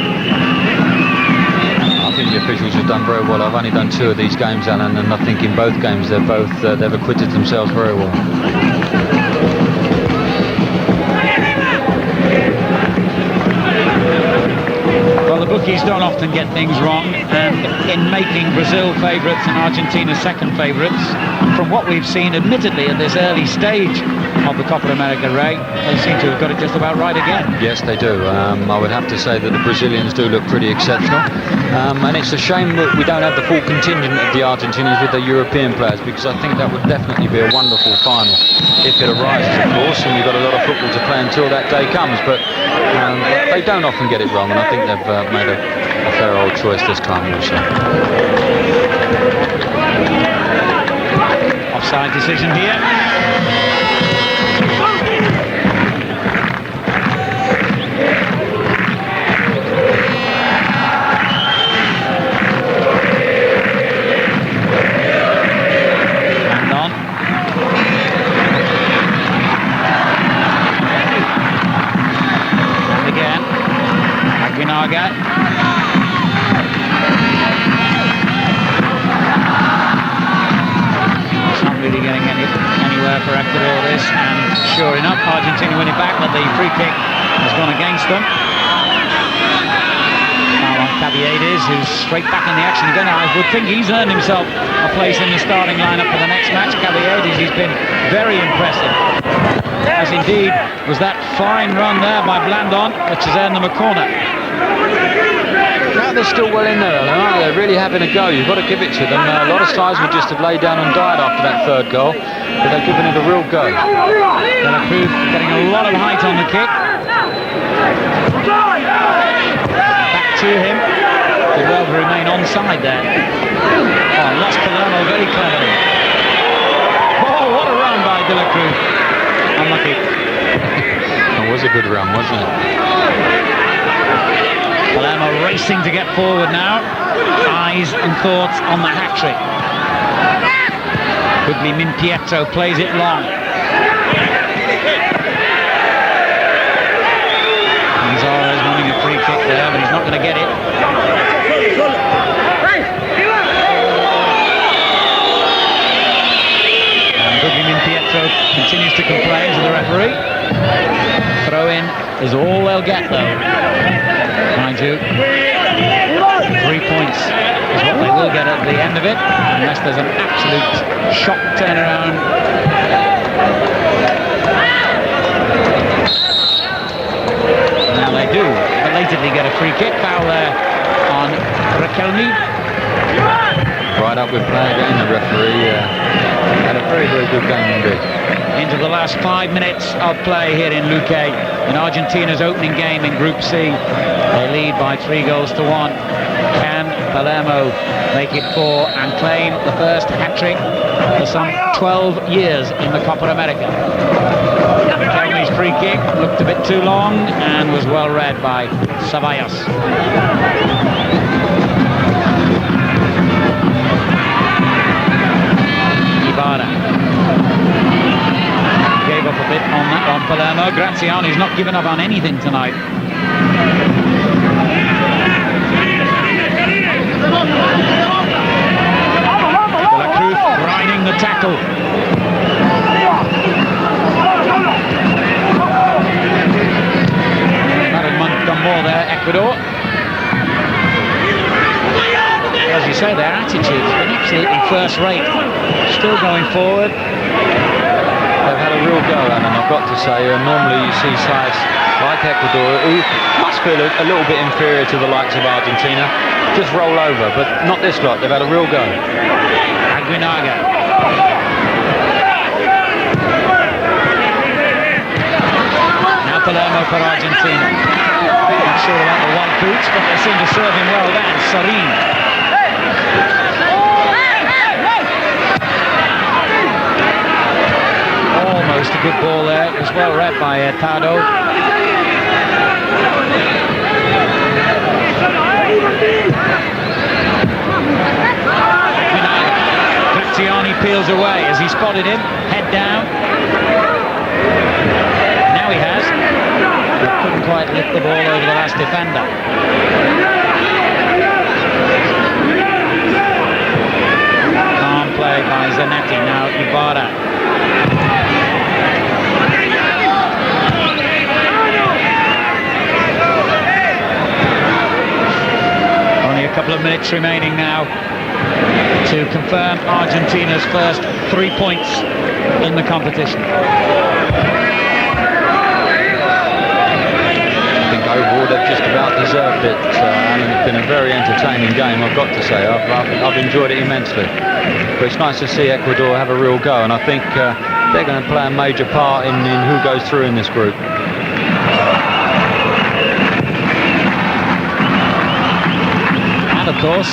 I think the officials have done very well. I've only done 2 of these games, Alan, and I think in both games they've acquitted themselves very well. Well, the bookies don't often get things wrong, and in making Brazil favourites and Argentina second favourites, from what we've seen, admittedly, at this early stage of the Copa America, Ray, they seem to have got it just about right again. Yes, they do. I would have to say that the Brazilians do look pretty exceptional. And it's a shame that we don't have the full contingent of the Argentinians with the European players, because I think that would definitely be a wonderful final if it arises, of course, and we've got a lot of football to play until that day comes. But they don't often get it wrong, and I think they've made a fair old choice this time also. Offside decision here. Aguinaga. It's not really getting anywhere for Ecuador this, and sure enough, Argentina win it back, but the free kick has gone against them. Now on Caviedes, who's straight back in the action again. I would think he's earned himself a place in the starting lineup for the next match. Caviedes, he's been very impressive, as indeed was that fine run there by Blandon, which has earned them a corner. Now they're still well in there, aren't they? They're really having a go. You've got to give it to them. A lot of sides would just have laid down and died after that third goal, but they're giving it a real go. De La Cruz getting a lot of height on the kick. Back to him. Did well to remain onside there. Oh, lost Palermo very cleverly. Oh, what a run by De La Cruz. Unlucky. It was a good run, wasn't it? Palermo racing to get forward now. Eyes and thoughts on the hat-trick. Quickly Min Pietro plays it long. Zara is running a free kick there, but he's not going to get it. And Quickly Min Pietro continues to complain to the referee. Throw-in is all they'll get, though. Mind you, 3 points is what they will get at the end of it, unless there's an absolute shock turnaround. Now they do belatedly get a free kick. Foul there on Raquelme. Right up with play again. The referee had a very, very good game indeed. Into the last 5 minutes of play here in Luque, in Argentina's opening game in Group C. They lead by 3-1. Can Palermo make it 4 and claim the first hat-trick for some 12 years in the Copa America? Kelme's free kick looked a bit too long and was well read by Ceballos. Ibarra gave up a bit on that on Palermo. Graziani's not given up on anything tonight. De La Cruz grinding the tackle. Not a month done more there, Ecuador. As you say, their attitude's been absolutely first rate. Still going forward. They've had a real go, and I've got to say, normally you see sides like Ecuador who must feel a little bit inferior to the likes of Argentina, just roll over, but not this lot. They've had a real go. Aguinaga. Now Palermo for Argentina. Not sure about the white boots, but they seem to serve him well there. Sarin. Almost a good ball there. It was well read by Tado. he spotted him, head down. Now he has. But couldn't quite lift the ball over the last defender. Calm play by Zanetti. Now Ibarra. Only a couple of minutes remaining now to confirm Argentina's first 3 points in the competition. I think overall they've just about deserved it, and it's been a very entertaining game, I've got to say. I've enjoyed it immensely. But it's nice to see Ecuador have a real go, and I think they're going to play a major part in who goes through in this group. And of course,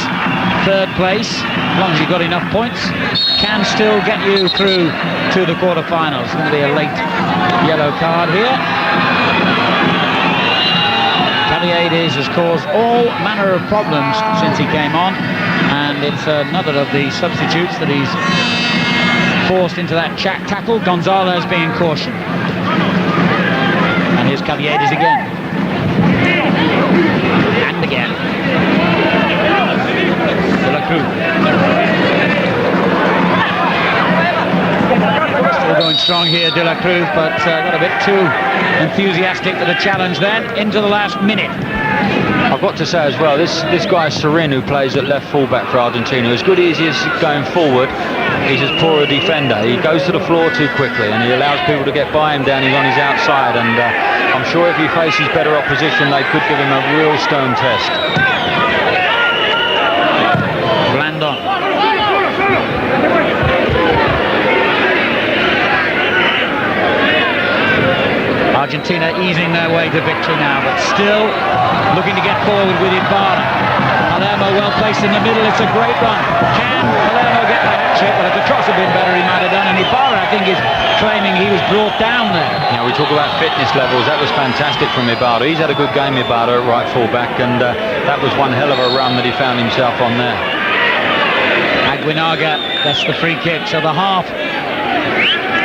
third place, as long as you've got enough points, can still get you through to the quarterfinals. It's going to be a late yellow card here. Caviedes has caused all manner of problems since he came on, and it's another of the substitutes that he's forced into that tackle. Gonzalez being cautioned. And here's Caviedes again. And again. De La Cruz. Still going strong here, De La Cruz, but got a bit too enthusiastic for the challenge then, into the last minute. I've got to say as well, this guy Serin, who plays at left fullback for Argentina, as good as he is going forward, he's as poor a defender. He goes to the floor too quickly and he allows people to get by him down. He's on his outside, and I'm sure if he faces better opposition, they could give him a real stern test. Blandon. Argentina easing their way to victory now, but still looking to get forward with Ibarra. Palermo well placed in the middle. It's a great run. Can Palermo get the hat-trick? Well, if the cross had been better, he might have done. And Ibarra, I think, is claiming he was brought down there. Now, we talk about fitness levels. That was fantastic from Ibarra. He's had a good game, Ibarra, at right full-back, and that was one hell of a run that he found himself on there. Aguinaga, that's the free kick. So the half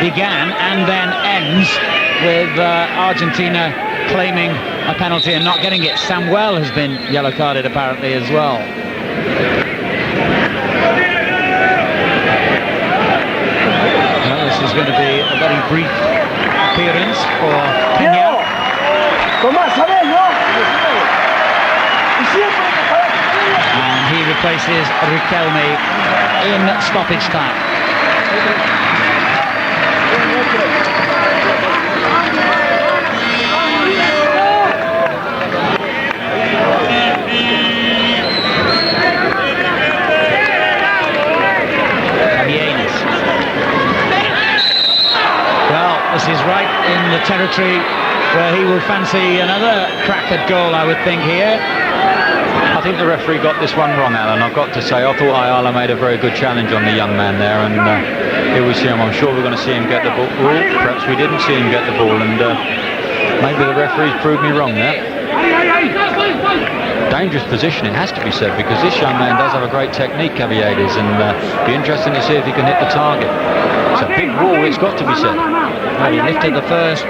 began and then ends with Argentina claiming a penalty and not getting it. Samuel has been yellow carded apparently as well. Well, this is going to be a very brief appearance for Kenya. And he replaces Riquelme in stoppage time. This is right in the territory where he will fancy another crack at goal, I would think, here. I think the referee got this one wrong, Alan. I've got to say, I thought Ayala made a very good challenge on the young man there, and here we see him. I'm sure we're going to see him get the ball. Well, perhaps we didn't see him get the ball, and maybe the referee's proved me wrong there. Dangerous position, it has to be said, because this young man does have a great technique, Caviedes, and be interesting to see if he can hit the target. It's a big wall, it's got to be said. Well, he lifted the first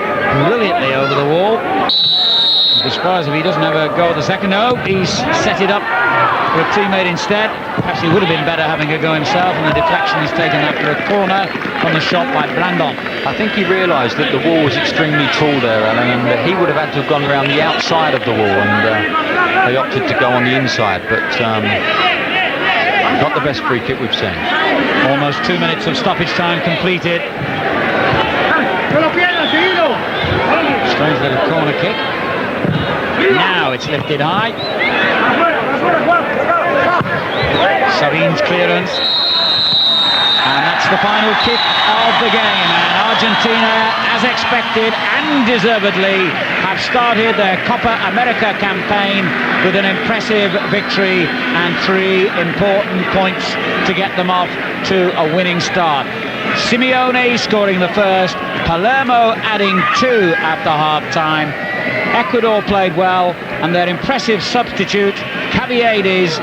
brilliantly over the wall. I'd be surprised if he doesn't have a go at the second. No, he's set it up for a teammate instead. Perhaps he would have been better having a go himself, and the deflection is taken after a corner from the shot by Blandon. I think he realised that the wall was extremely tall there, Alan, and he would have had to have gone around the outside of the wall, and they opted to go on the inside, but not the best free kick we've seen. Almost 2 minutes of stoppage time completed. Strange little corner kick. Now it's lifted high. Savin's clearance. And that's the final kick of the game. And Argentina, as expected and deservedly, have started their Copa America campaign with an impressive victory and 3 important points to get them off to a winning start. Simeone scoring the first, Palermo adding 2 after half-time. Ecuador played well, and their impressive substitute, Caviedes,